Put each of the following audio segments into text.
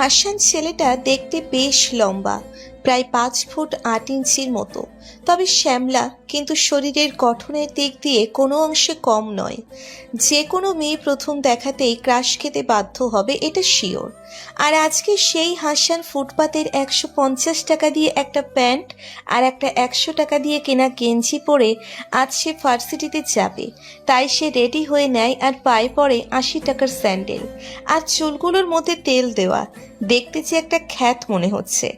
হাসান ছেলেটা দেখতে বেশ লম্বা, প্রায় 5 ফুট 8 ইঞ্চির মতো। তবে শ্যামলা, কিন্তু শরীরের গঠনের দিক দিয়ে কোনো অংশে কম নয়। যে কোনো মেয়ে প্রথম দেখাতেই ক্রাশ খেতে বাধ্য হবে, এটা শিওর। আর আজকে সেই হাসান ফুটপাতের 150 টাকা দিয়ে একটা প্যান্ট আর একটা 100 টাকা দিয়ে কেনা গেঞ্জি পরে আজ সে ভার্সিটিতে যাবে। তাই সে রেডি হয়ে নেয় আর পায়ে পরে 80 টাকার স্যান্ডেল, আর চুলগুলোর মধ্যে তেল দেওয়া। দেখতে যে একটা খ্যাত মনে হচ্ছে।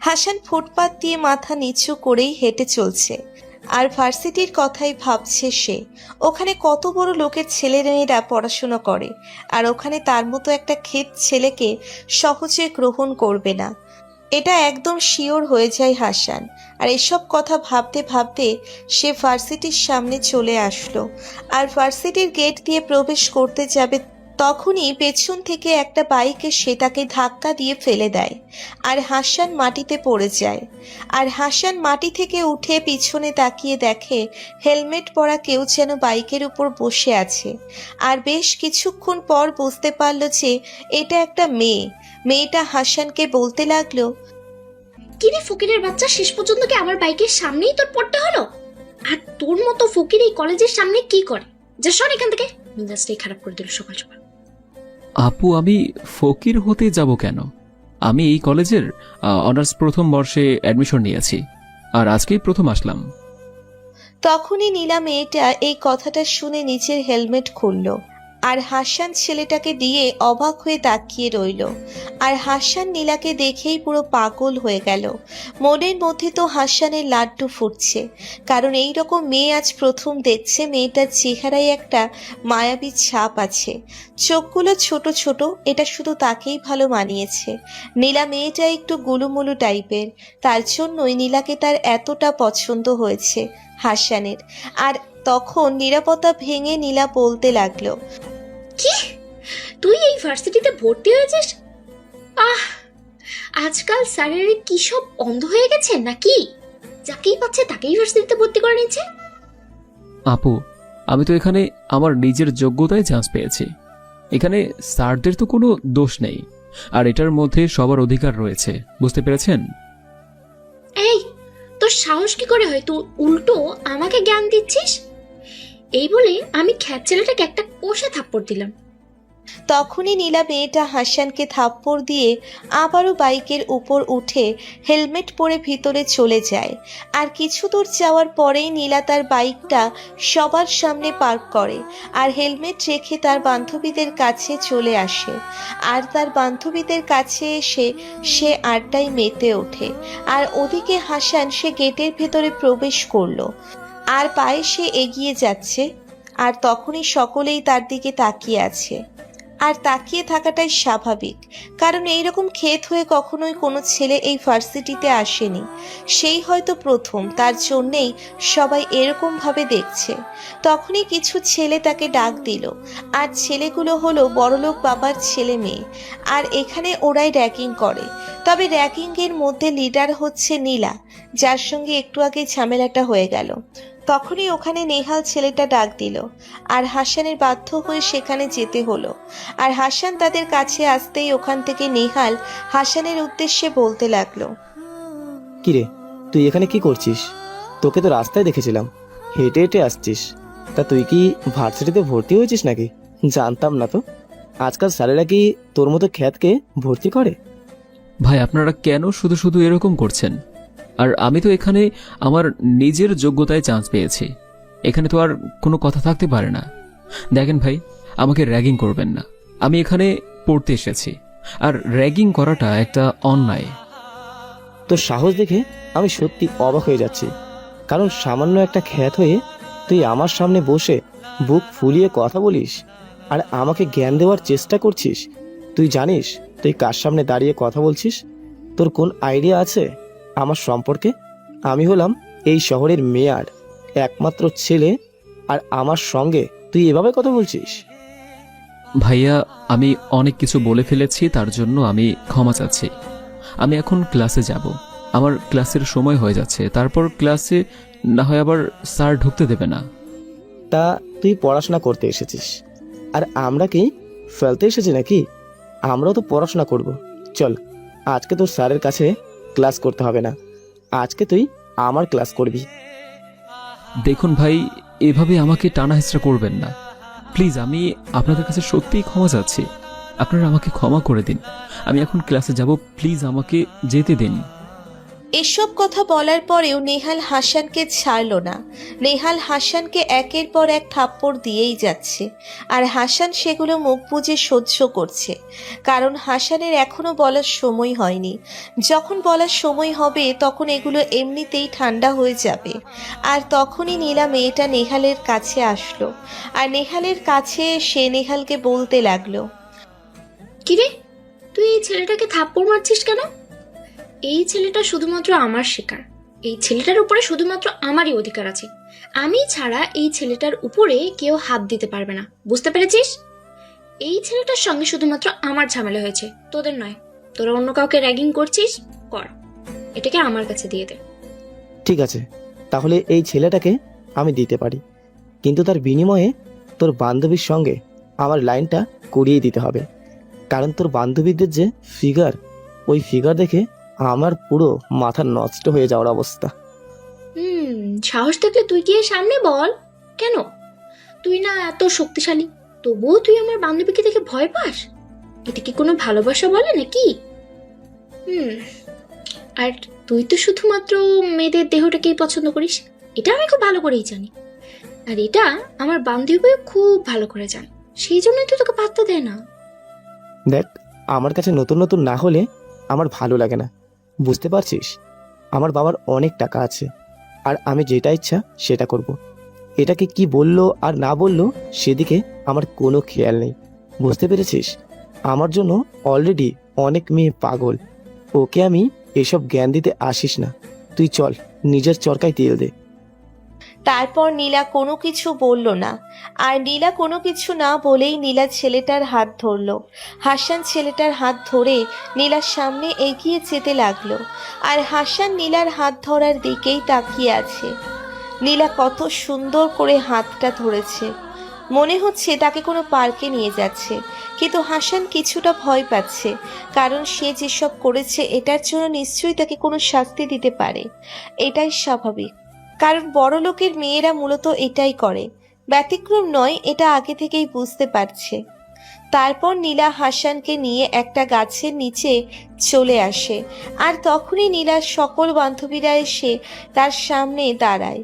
হাসান ফুটপাত দিয়ে মাথা নিচু করেই হেঁটে চলছে, আর ভার্সিটির কথাই ভাবছে সে। ওখানে কত বড় লোকের ছেলেমেয়েরা পড়াশোনা করে, আর ওখানে তার মতো একটা ক্ষেত ছেলেকে সহজে গ্রহণ করবে না, এটা একদম শিওর হয়ে যায় হাসান। আর এসব কথা ভাবতে ভাবতে সে ভার্সিটির সামনে চলে আসলো, আর ভার্সিটির গেট দিয়ে প্রবেশ করতে যাবে। তখনই পেছন থেকে একটা বাইকে সে তাকে ধাক্কা দিয়ে ফেলে দেয়, আর হাসান মাটিতে পড়ে যায়। আর হাসান মাটি থেকে উঠে পিছনে তাকিয়ে দেখে হেলমেট পরা কেউ যেন বাইকের উপর বসে আছে। আর বেশ কিছুক্ষণ পর বুঝতে পারল যে এটা একটা মেয়ে। মেয়েটা হাসানকে বলতে লাগলো, কিরে ফকিরের বাচ্চা, শেষ পর্যন্ত কি আমার বাইকের সামনেই তোর পড়তে হলো? আর তোর মতো ফকির এই কলেজের সামনে কি করে? যা সর এখান থেকে। মেজাজটাই খারাপ করে দিল সকাল সকাল। আপু, আমি ফকির হতে যাব কেন? আমি এই কলেজের অনার্স প্রথম বর্ষে অ্যাডমিশন নিয়েছি, আর আজকেই প্রথম আসলাম। তখনই নীলা মেয়েটা এই কথাটা শুনে নিচের হেলমেট খুলল, আর হাসান ছেলেটাকে দিয়ে অবাক হয়ে তাকিয়ে রইল। আর হাসান নীলাকে দেখেই পুরো পাগল হয়ে গেল। মনের মধ্যে তো হাসানের লাড্ডু ফুটছে, কারণ এই রকম মেয়ে আজ প্রথম দেখছে। মেয়েটার চেহারায় একটা মায়াবী ছাপ আছে, চোখগুলো ছোট ছোট, এটা শুধু তাকেই ভালো মানিয়েছে। নীলা মেয়েটা একটু গুলুমুলু টাইপের, তার জন্যই নীলাকে তার এতটা পছন্দ হয়েছে হাসানের। আর তখন নীরবতা ভেঙে নীলা বলতে লাগলো, কি, তুই এই ভার্সিটিতে ভর্তি হয়েছিস? আহ, আজকাল স্যারের কি সব অন্ধ হয়ে গেছে নাকি? যাকেই পাচ্ছে তাকেই ভার্সিটিতে ভর্তি করে নিচ্ছে। আপু, আমি তো এখানে আমার নিজের যোগ্যতায় চান্স পেয়েছি। এখানে স্যারদের তো কোনো দোষ নেই, আর এটার মধ্যে সবার অধিকার রয়েছে, বুঝতে পেরেছেন? এই, তোর সাহস কি করে হয় তুই উল্টো আমাকে জ্ঞান দিচ্ছিস? এই বলে আমি খ্যাত ছেলেটাকে একটা কষে থাপ্পড় দিলাম। তখনই নীলা মেয়েটা হাসানকে থাপ্পড় দিয়ে আবারও বাইকের উপর উঠে হেলমেট পরে ভিতরে চলে যায়। আর কিছু দূর যাওয়ার পরেই নীলা তার বাইকটা সবার সামনে পার্ক করে, আর হেলমেট রেখে তার বান্ধবীদের কাছে চলে আসে। আর তার বান্ধবীদের কাছে এসে সে আড্ডায় মেতে ওঠে। আর ওদিকে হাসান সে গেটের ভেতরে প্রবেশ করলো, আর পায়ে সে এগিয়ে যাচ্ছে। আর তখনই সকলেই তার দিকে তাকিয়ে আছে। আর তাকিয়ে থাকাটাই স্বাভাবিক, কারণ এইরকম ক্ষেত হয়ে কখনোই কোনো ছেলে এই ভার্সিটিতে আসেনি। সেই হয়তো প্রথম, তার জন্যেই সবাই এরকম ভাবে দেখছে। তখনই কিছু ছেলে তাকে ডাক দিল, আর ছেলেগুলো হলো বড়লোক বাবার ছেলে মেয়ে। আর এখানে ওরাই র্যাগিং করে। তবে র্যাগিংয়ের মধ্যে লিডার হচ্ছে নীলা, যার সঙ্গে একটু আগে ঝামেলাটা হয়ে গেল। তখনই ওখানে নেহাল ছেলেটা ডাক দিল, আর হাসানের বাধ্য হয়ে সেখানে যেতে হলো। আর হাসান তাদের কাছে আসতেই ওখান থেকে নেহাল হাসানের উদ্দেশ্যে বলতে লাগলো, কিরে, তুই এখানে কি করছিস? তোকে তো রাস্তায় দেখেছিলাম, হেঁটে হেঁটে আসছিস। তা তুই কি ভার্সিটিতে ভর্তি হয়েছিস নাকি? জানতাম না তো। আজকাল স্যারেরা কি তোর মতো খ্যাতকে ভর্তি করে? ভাই, আপনারা কেন শুধু শুধু এরকম করছেন? আর আমি তো এখানে আমার নিজের যোগ্যতায় চান্স পেয়েছি, এখানে তো আর কোনো কথা থাকতে পারে না। দেখেন ভাই, আমাকে র্যাগিং করবেন না। আমি এখানে পড়তে এসেছি, আর র্যাগিং করাটা একটা অন্যায়। তোর সাহস দেখে আমি সত্যি অবাক হয়ে যাচ্ছি, কারণ সামান্য একটা খ্যাত হয়ে তুই আমার সামনে বসে বুক ফুলিয়ে কথা বলিস, আর আমাকে জ্ঞান দেওয়ার চেষ্টা করছিস। তুই জানিস তুই কার সামনে দাঁড়িয়ে কথা বলছিস? তোর কোন আইডিয়া আছে আমার সম্পর্কে? আমি হলাম এই শহরের মেয়র, একমাত্র ছেলে, আর আমার সঙ্গে তুই এভাবে কথা বলছিস? ভাইয়া, আমি অনেক কিছু বলে ফেলেছি, তার জন্য আমি ক্ষমা চাচ্ছি। আমি এখন ক্লাসে যাব, আমার ক্লাসের সময় হয়ে যাচ্ছে। তারপর ক্লাসে না হয় আবার স্যার ঢুকতে দেবে না। তা তুই পড়াশোনা করতে এসেছিস, আর আমরা কি ফেলতে এসেছি নাকি? আমরাও তো পড়াশোনা করব, চল, আজকে তোর স্যারের কাছে ক্লাস করতে হবে না, আজকে তুই আমার ক্লাস করবি। দেখুন ভাই, এভাবে আমাকে টানা হেঁচড়া করবেন না প্লিজ। আমি আপনাদের কাছে সত্যিই ক্ষমা চাচ্ছি, আপনারা আমাকে ক্ষমা করে দিন। আমি এখন ক্লাসে যাব, প্লিজ আমাকে যেতে দিন। এসব কথা বলার পরেও নেহাল হাসানকে ছাড়ল না। নেহাল হাসানকে একের পর এক থাপ্পড় দিয়েই যাচ্ছে, আর হাসান সেগুলো মুখ বুজে সহ্য করছে, কারণ হাসানের এখনো বলার সময় হয়নি। যখন বলার সময় হবে তখন এগুলো এমনিতেই ঠান্ডা হয়ে যাবে। আর তখনই নীলা মেয়েটা নেহালের কাছে আসলো, আর নেহালের কাছে সে নেহালকে বলতে লাগলো, কিরে, তুই এই ছেলেটাকে থাপ্পড় মারছিস কেন? এই ছেলেটা শুধুমাত্র আমার শিকার, এই ছেলেটার উপরে শুধুমাত্র আমারই অধিকার আছে। আমি ছাড়া এই ছেলেটার উপরে কেউ হাত দিতে পারবে না, বুঝতে পেরেছিস? এই ছেলেটার সঙ্গে শুধুমাত্র আমার ঝামেলা হয়েছে, তোদের নয়। তোরা অন্য কাউকে র্যাগিং করছিস, কর, এটাকে আমার কাছে দিয়ে দে। ঠিক আছে, তাহলে এই ছেলেটাকে আমি দিতে পারি, কিন্তু তার বিনিময়ে তোর বান্ধবীর সঙ্গে আমার লাইনটা করিয়ে দিতে হবে। কারণ তোর বান্ধবীদের যে ফিগার, ওই ফিগার দেখে আমার পুরো মাথা নষ্ট হয়ে যাওয়ার অবস্থা। সাহস থাকলে তুই গিয়ে সামনে বল। কেন, তুই না এত শক্তিশালী, তবুও তুই আমার বান্ধবীকে দেখে ভয় পাস? এটা কি কোনো ভালোবাসা বলে নাকি? আর তুই তো শুধুমাত্র মেয়েদের দেহটাকেই পছন্দ করিস, এটা আমি খুব ভালো করেই জানি। আর এটা আমার বান্ধবীও খুব ভালো করে জানে, সেই জন্যই তো তোকে পাত্তা দেয় না। দেখ, আমার কাছে নতুন নতুন না হলে আমার ভালো লাগে না, বুঝতে পারছিস? আমার বাবার অনেক টাকা আছে, আর আমি যেটা ইচ্ছা সেটা করব। এটাকে কি বললো আর না বললো সেদিকে আমার কোনো খেয়াল নেই, বুঝতে পেরেছিস? আমার জন্য অলরেডি অনেক মেয়ে পাগল, ওকে আমি এসব জ্ঞান দিতে আসিস না। তুই চল, নিজের চরকায় তেল দে। তারপর নীলা কোনো কিছু বলল না। আর নীলা কোনো কিছু না বলেই নীলা ছেলেটার হাত ধরল। হাসান ছেলেটার হাত ধরে নীলার সামনে এগিয়ে যেতে লাগলো, আর হাসান নীলার হাত ধরার দিকেই তাকিয়ে আছে। নীলা কত সুন্দর করে হাতটা ধরেছে, মনে হচ্ছে তাকে কোনো পার্কে নিয়ে যাচ্ছে। কিন্তু হাসান কিছুটা ভয় পাচ্ছে, কারণ সে যেসব করেছে এটার জন্য নিশ্চয়ই তাকে কোনো শাস্তি দিতে পারে। এটাই স্বাভাবিক, কারণ বড় লোকের মেয়েরা মূলত এটাই করে। ব্যতিক্রম নয়, এটা আগে থেকেই বুঝতে পারছে। তারপর নীলা হাসানকে নিয়ে একটা গাছের নিচে চলে আসে, আর তখনই নীলার সকল বান্ধবীরা এসে তার সামনে দাঁড়ায়,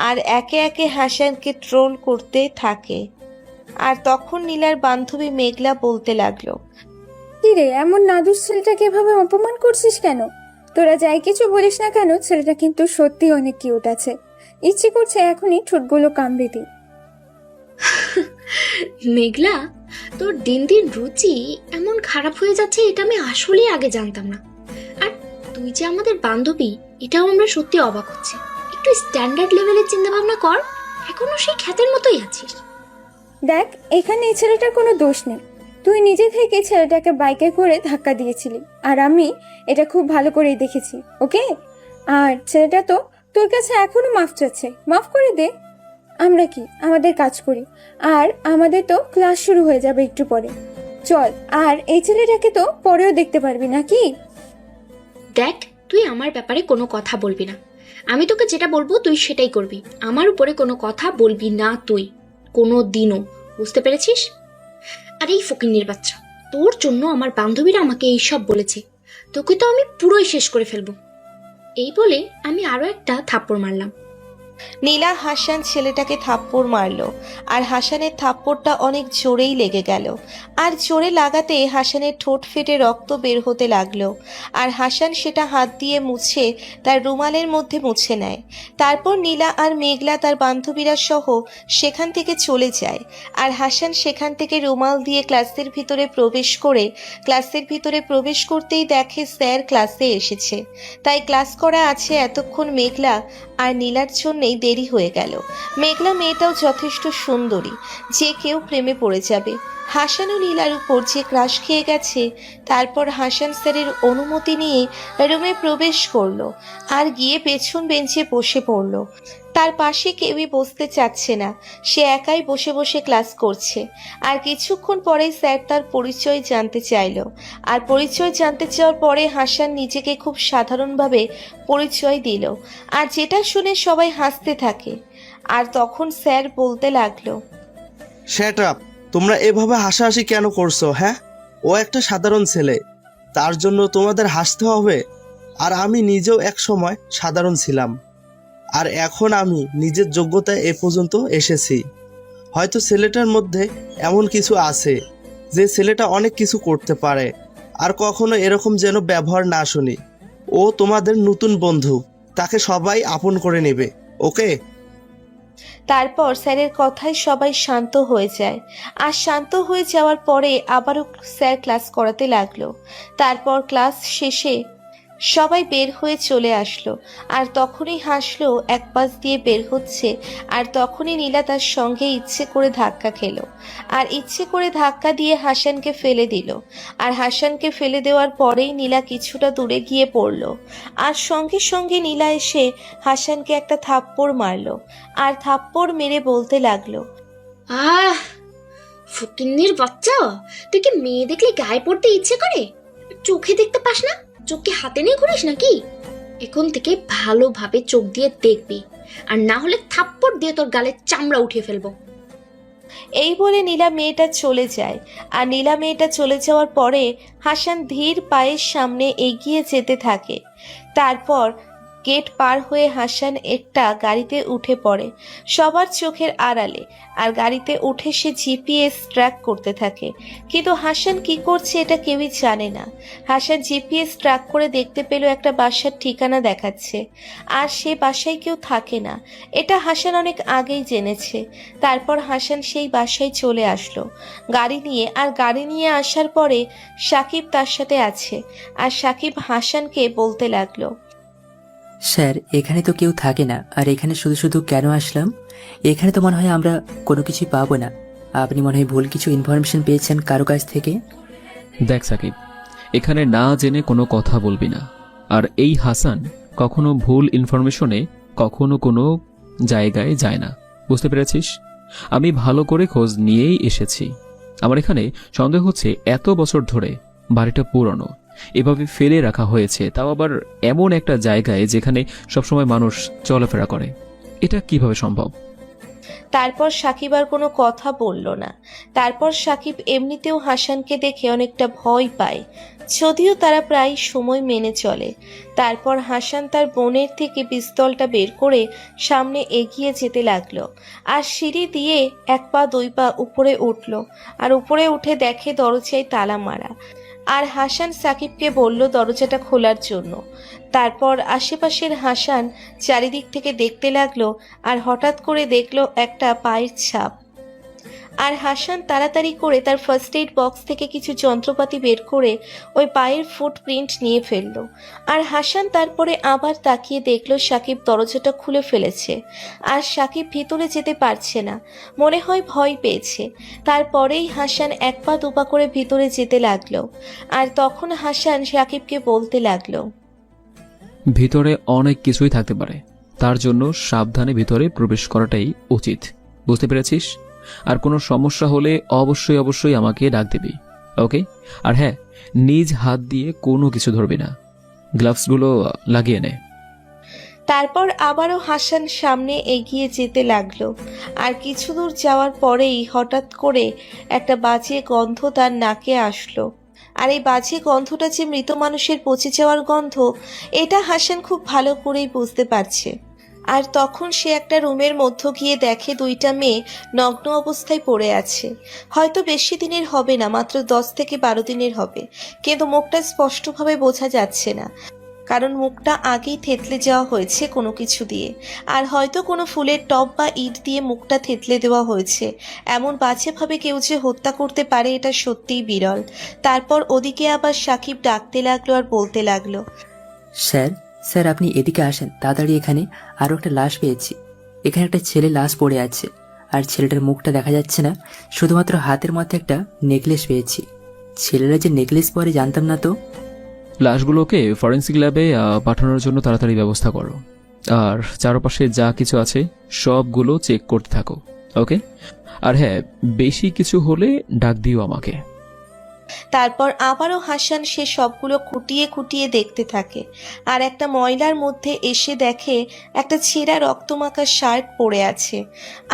আর একে একে হাসানকে ট্রোল করতে থাকে। আর তখন নীলার বান্ধবী মেঘলা বলতে লাগলো, কিরে, এমন নাদুস ছেলেটাকে এভাবে অপমান করছিস কেন? তোরা যাই কিছু বলিস না কেন, ছেলেটা কিন্তু সত্যি অনেক কিউট আছে। ইচ্ছে করছে এখনই ঠোঁটগুলো কামড়ে দিই। মেঘলা, তোর দিন দিন রুচি এমন খারাপ হয়ে যাচ্ছে, এটা আমি আসলেই আগে জানতাম না। আর তুই যে আমাদের বান্ধবী, এটাও আমরা সত্যি অবাক হচ্ছে। একটু স্ট্যান্ডার্ড লেভেলের চিন্তা ভাবনা কর, এখনো সেই খ্যাতের মতোই আছিস। দেখ, এখানে এই ছেলেটার কোনো দোষ নেই। তুই নিজে থেকে ছেলেটাকে বাইকে করে ধাক্কা দিয়েছিলি, আর আমি এটা খুব ভালো করেই দেখেছি, ওকে? আর ছেলেটা তো তোর কাছে এখনো মাফ চাচ্ছে, মাফ করে দে। আমরা কি আমাদের কাজ করি, আর আমাদের তো ক্লাস শুরু হয়ে যাবে একটু পরে। চল, আর এই ছেলেটাকে তো পরেও দেখতে পারবি নাকি? দেখ, তুই আমার ব্যাপারে কোনো কথা বলবি না। আমি তোকে যেটা বলবো তুই সেটাই করবি। আমার উপরে কোনো কথা বলবি না তুই, কোনো দিনও, বুঝতে পেরেছিস? আর এই ফকিন্নির বাচ্চা, তোর জন্য আমার বান্ধবীরা আমাকে এইসব বলেছে, তোকে তো আমি পুরোই শেষ করে ফেলবো। এই বলে আমি আরো একটা থাপ্পড় মারলাম। নীলা হাসান ছেলেটাকে থাপ্পড় মারলো, আর হাসানের থাপ্পড়টা অনেক জোরেই লেগে গেল। আর জোরে লাগাতে হাসানের ঠোঁট ফেটে রক্ত বের হতে লাগলো, আর হাসান সেটা হাত দিয়ে মুছে তার রুমালের মধ্যে মুছে নেয়। তারপর নীলা আর মেঘলা তার বান্ধবীরা সহ সেখান থেকে চলে যায়, আর হাসান সেখান থেকে রুমাল দিয়ে ক্লাসের ভিতরে প্রবেশ করতেই দেখে স্যার ক্লাসে এসেছে। তাই ক্লাস করা আছে এতক্ষণ মেঘলা আর নীলার জন্যেই দেরি হয়ে গেল। মেঘলা মেয়েটাও যথেষ্ট সুন্দরী, যে কেউ প্রেমে পড়ে যাবে। হাসান ও নীলার উপর যে ক্রাশ খেয়ে গেছে, তারপর হাসান স্যারের অনুমতি নিয়ে রুমে প্রবেশ করলো আর গিয়ে পেছন বেঞ্চে বসে পড়লো। তার পাশে কেউই বসতে চাচ্ছে না, সে একাই বসে বসে ক্লাস করছে। আর কিছুক্ষণ পরেই স্যার তার পরিচয় জানতে চাইলো, আর পরিচয় জানতে চাওয়ার পরে হাসান নিজেকে খুব সাধারণভাবে পরিচয় দিল, আর যেটা শুনে সবাই হাসতে থাকে। আর তখন স্যার বলতে লাগলো, শ্যাট আপ, তোমরা এভাবে হাসাহাসি কেন করছো? হ্যাঁ, ও একটা সাধারণ ছেলে, তার জন্য তোমাদের হাসতে হবে? আর আমি নিজেও এক সময় সাধারণ ছিলাম, আর এখন আমি নিজের যোগ্যতায় এ পর্যন্ত এসেছি। হয়তো ছেলেটার মধ্যে এমন কিছু আছে যে ছেলেটা অনেক কিছু করতে পারে। আর কখনো এরকম যেন ব্যবহার না শুনি। ও তোমাদের নতুন বন্ধু, তাকে সবাই আপন করে নেবে, ওকে? তারপর স্যারের কথায় সবাই শান্ত হয়ে যায়। আর শান্ত হয়ে যাওয়ার পরে আবারও স্যার ক্লাস করাতে লাগলো। তারপর ক্লাস শেষে সবাই বের হয়ে চলে আসলো। আর তখনই হাসলো এক পাশ দিয়ে বের হচ্ছে, আর তখনই নীলা তার সঙ্গে ইচ্ছে করে ধাক্কা খেলো, আর ইচ্ছে করে ধাক্কা দিয়ে হাসানকে ফেলে দিল। আর হাসানকে ফেলে দেওয়ার পরেই নীলা কিছুটা দূরে গিয়ে পড়লো, আর সঙ্গে সঙ্গে নীলা এসে হাসানকে একটা থাপ্পড় মারলো, আর থাপ্পড় মেরে বলতে লাগলো, আহ, ফকিন্নির বাচ্চা, তুই কি মেয়ে দেখলে গায়ে পড়তে ইচ্ছে করে? চোখে দেখতে পাস না? চোখ কি হাতে নিয়ে ঘুরিস নাকি? এখন থেকে ভালোভাবে চোখ দিয়ে দেখবি, আর না হলে থাপ্পড় দিয়ে তোর গালে চামড়া উঠিয়ে ফেলবো। এই বলে নীলা মেয়েটা চলে যায়। আর নীলা মেয়েটা চলে যাওয়ার পরে হাসান ধীর পায়ের সামনে এগিয়ে যেতে থাকে। তারপর গেট পার হয়ে হাসান একটা গাড়িতে উঠে পড়ে সবার চোখের আড়ালে। আর গাড়িতে উঠে সে জিপিএস ট্র্যাক করতে থাকে, কিন্তু হাসান কি করছে এটা কেউই জানে না। হাসান জিপিএস ট্র্যাক করে দেখতে পেল একটা বাসার ঠিকানা দেখাচ্ছে, আর সে বাসায় কেউ থাকে না। এটা হাসান অনেক আগেই জেনেছে। তারপর হাসান সেই বাসায় চলে আসলো গাড়ি নিয়ে। আর গাড়ি নিয়ে আসার পরে সাকিব তার সাথে আছে, আর সাকিব হাসানকে বলতে লাগলো, স্যার, এখানে তো কেউ থাকে না, আর এখানে শুধু শুধু কেন আসলাম? এখানে তো মনে হয় আমরা কোনো কিছুই পাবো না। আপনি মনে হয় ভুল কিছু ইনফরমেশন পেয়েছেন কারো কাছ থেকে। দেখ সাকিব, এখানে না জেনে কোনো কথা বলবি না। আর এই হাসান কখনো ভুল ইনফরমেশনে কখনো কোনো জায়গায় যায় না, বুঝতে পেরেছিস? আমি ভালো করে খোঁজ নিয়েই এসেছি। আমার এখানে সন্দেহ হচ্ছে এত বছর ধরে বাড়িটা পুরনো, এভাবে ফেলে রাখা হয়েছে, তাও আবার এমন একটা জায়গায় যেখানে সবসময় মানুষ চলাফেরা করে। এটা কিভাবে সম্ভব? তারপর সাকিব আর কোনো কথা বলল না। তারপর সাকিব এমনিতেও হাসানকে দেখে অনেকটা ভয় পায়, যদিও তারা প্রায় সময় মেনে চলে। তারপর হাসান তার বোনের থেকে পিস্তলটা বের করে সামনে এগিয়ে যেতে লাগলো, আর সিঁড়ি দিয়ে এক পা দুই পা উপরে উঠল। আর উপরে উঠে দেখে দরজায় তালা মারা। আর হাসান সাকিবকে বলল দরজাটা খোলার জন্য। তারপর আশেপাশের হাসান চারিদিক থেকে দেখতে লাগলো, আর হঠাৎ করে দেখলো একটা পায়ের ছাপ। আর হাসান তাড়াতাড়ি করে তার ফার্স্ট এইড বক্স থেকে কিছু যন্ত্রপাতি বের করে ওই পায়ের ফুটপ্রিন্ট নিয়ে ফেললো। আর হাসান তারপরে আবার তাকিয়ে দেখলো সাকিব দরজাটা খুলে ফেলেছে, আর সাকিব ভিতরে যেতে পারছে না, মনে হয় ভয় পেয়েছে। তারপরেই হাসান এক পা দুপা করে ভিতরে যেতে লাগলো। আর তখন হাসান সাকিবকে বলতে লাগলো, ভিতরে অনেক কিছুই থাকতে পারে, তার জন্য সাবধানে ভিতরে প্রবেশ করাটাই উচিত, বুঝতে পেরেছিস? আর কোনো সমস্যা হলে অবশ্যই অবশ্যই আমাকে ডাক দিবি, ওকে? আর হ্যাঁ, নিজ হাত দিয়ে কোনো কিছু ধরবি না, গ্লাভসগুলো লাগিয়ে নে। তারপর আবারও হাসান সামনে এগিয়ে যেতে লাগলো। আর কিছু দূর যাওয়ার পরেই হঠাৎ করে একটা বাজে গন্ধ তার নাকে আসলো। আর এই বাজে গন্ধটা যে মৃত মানুষের পচে যাওয়ার গন্ধ, এটা হাসান খুব ভালো করেই বুঝতে পারছে। আর তখন সে একটা রুমের মধ্য গিয়ে দেখে দুইটা মেয়ে নগ্ন অবস্থায় পড়ে আছে। হয়তো বেশি দিনের হবে না, মাত্র 10 থেকে 12 দিনের হবে, কিন্তু মুখটা স্পষ্টভাবে বোঝা যাচ্ছে না, কারণ মুখটা আগেই থেতলে যাওয়া হয়েছে কোনো কিছু দিয়ে। আর হয়তো কোনো ফুলের টব বা ইট দিয়ে মুখটা থেতলে দেওয়া হয়েছে। এমন বাজেভাবে কেউ যে হত্যা করতে পারে এটা সত্যিই বিরল। তারপর ওদিকে আবার সাকিব ডাকতে লাগলো আর বলতে লাগলো, স্যার, স্যার আপনি এদিকে আসেন তাড়াতাড়ি, এখানে আরও একটা লাশ পেয়েছি। এখানে একটা ছেলে লাশ পড়ে আছে, আর ছেলেটার মুখটা দেখা যাচ্ছে না, শুধুমাত্র হাতের মধ্যে একটা নেকলেস পেয়েছি। ছেলেরা যে নেকলেস পরে জানতাম না তো। লাশগুলোকে ফরেন্সিক ল্যাবে পাঠানোর জন্য তাড়াতাড়ি ব্যবস্থা করো, আর চারপাশে যা কিছু আছে সবগুলো চেক করতে থাকো, ওকে? আর হ্যাঁ, বেশি কিছু হলে ডাক দিও আমাকে। তারপর আবারও হাসান সে সবগুলো খুঁটিয়ে খুঁটিয়ে দেখতে থাকে, আর একটা ময়লার মধ্যে এসে দেখে একটা ছেঁড়া রক্তমাখা শার্ট পরে আছে।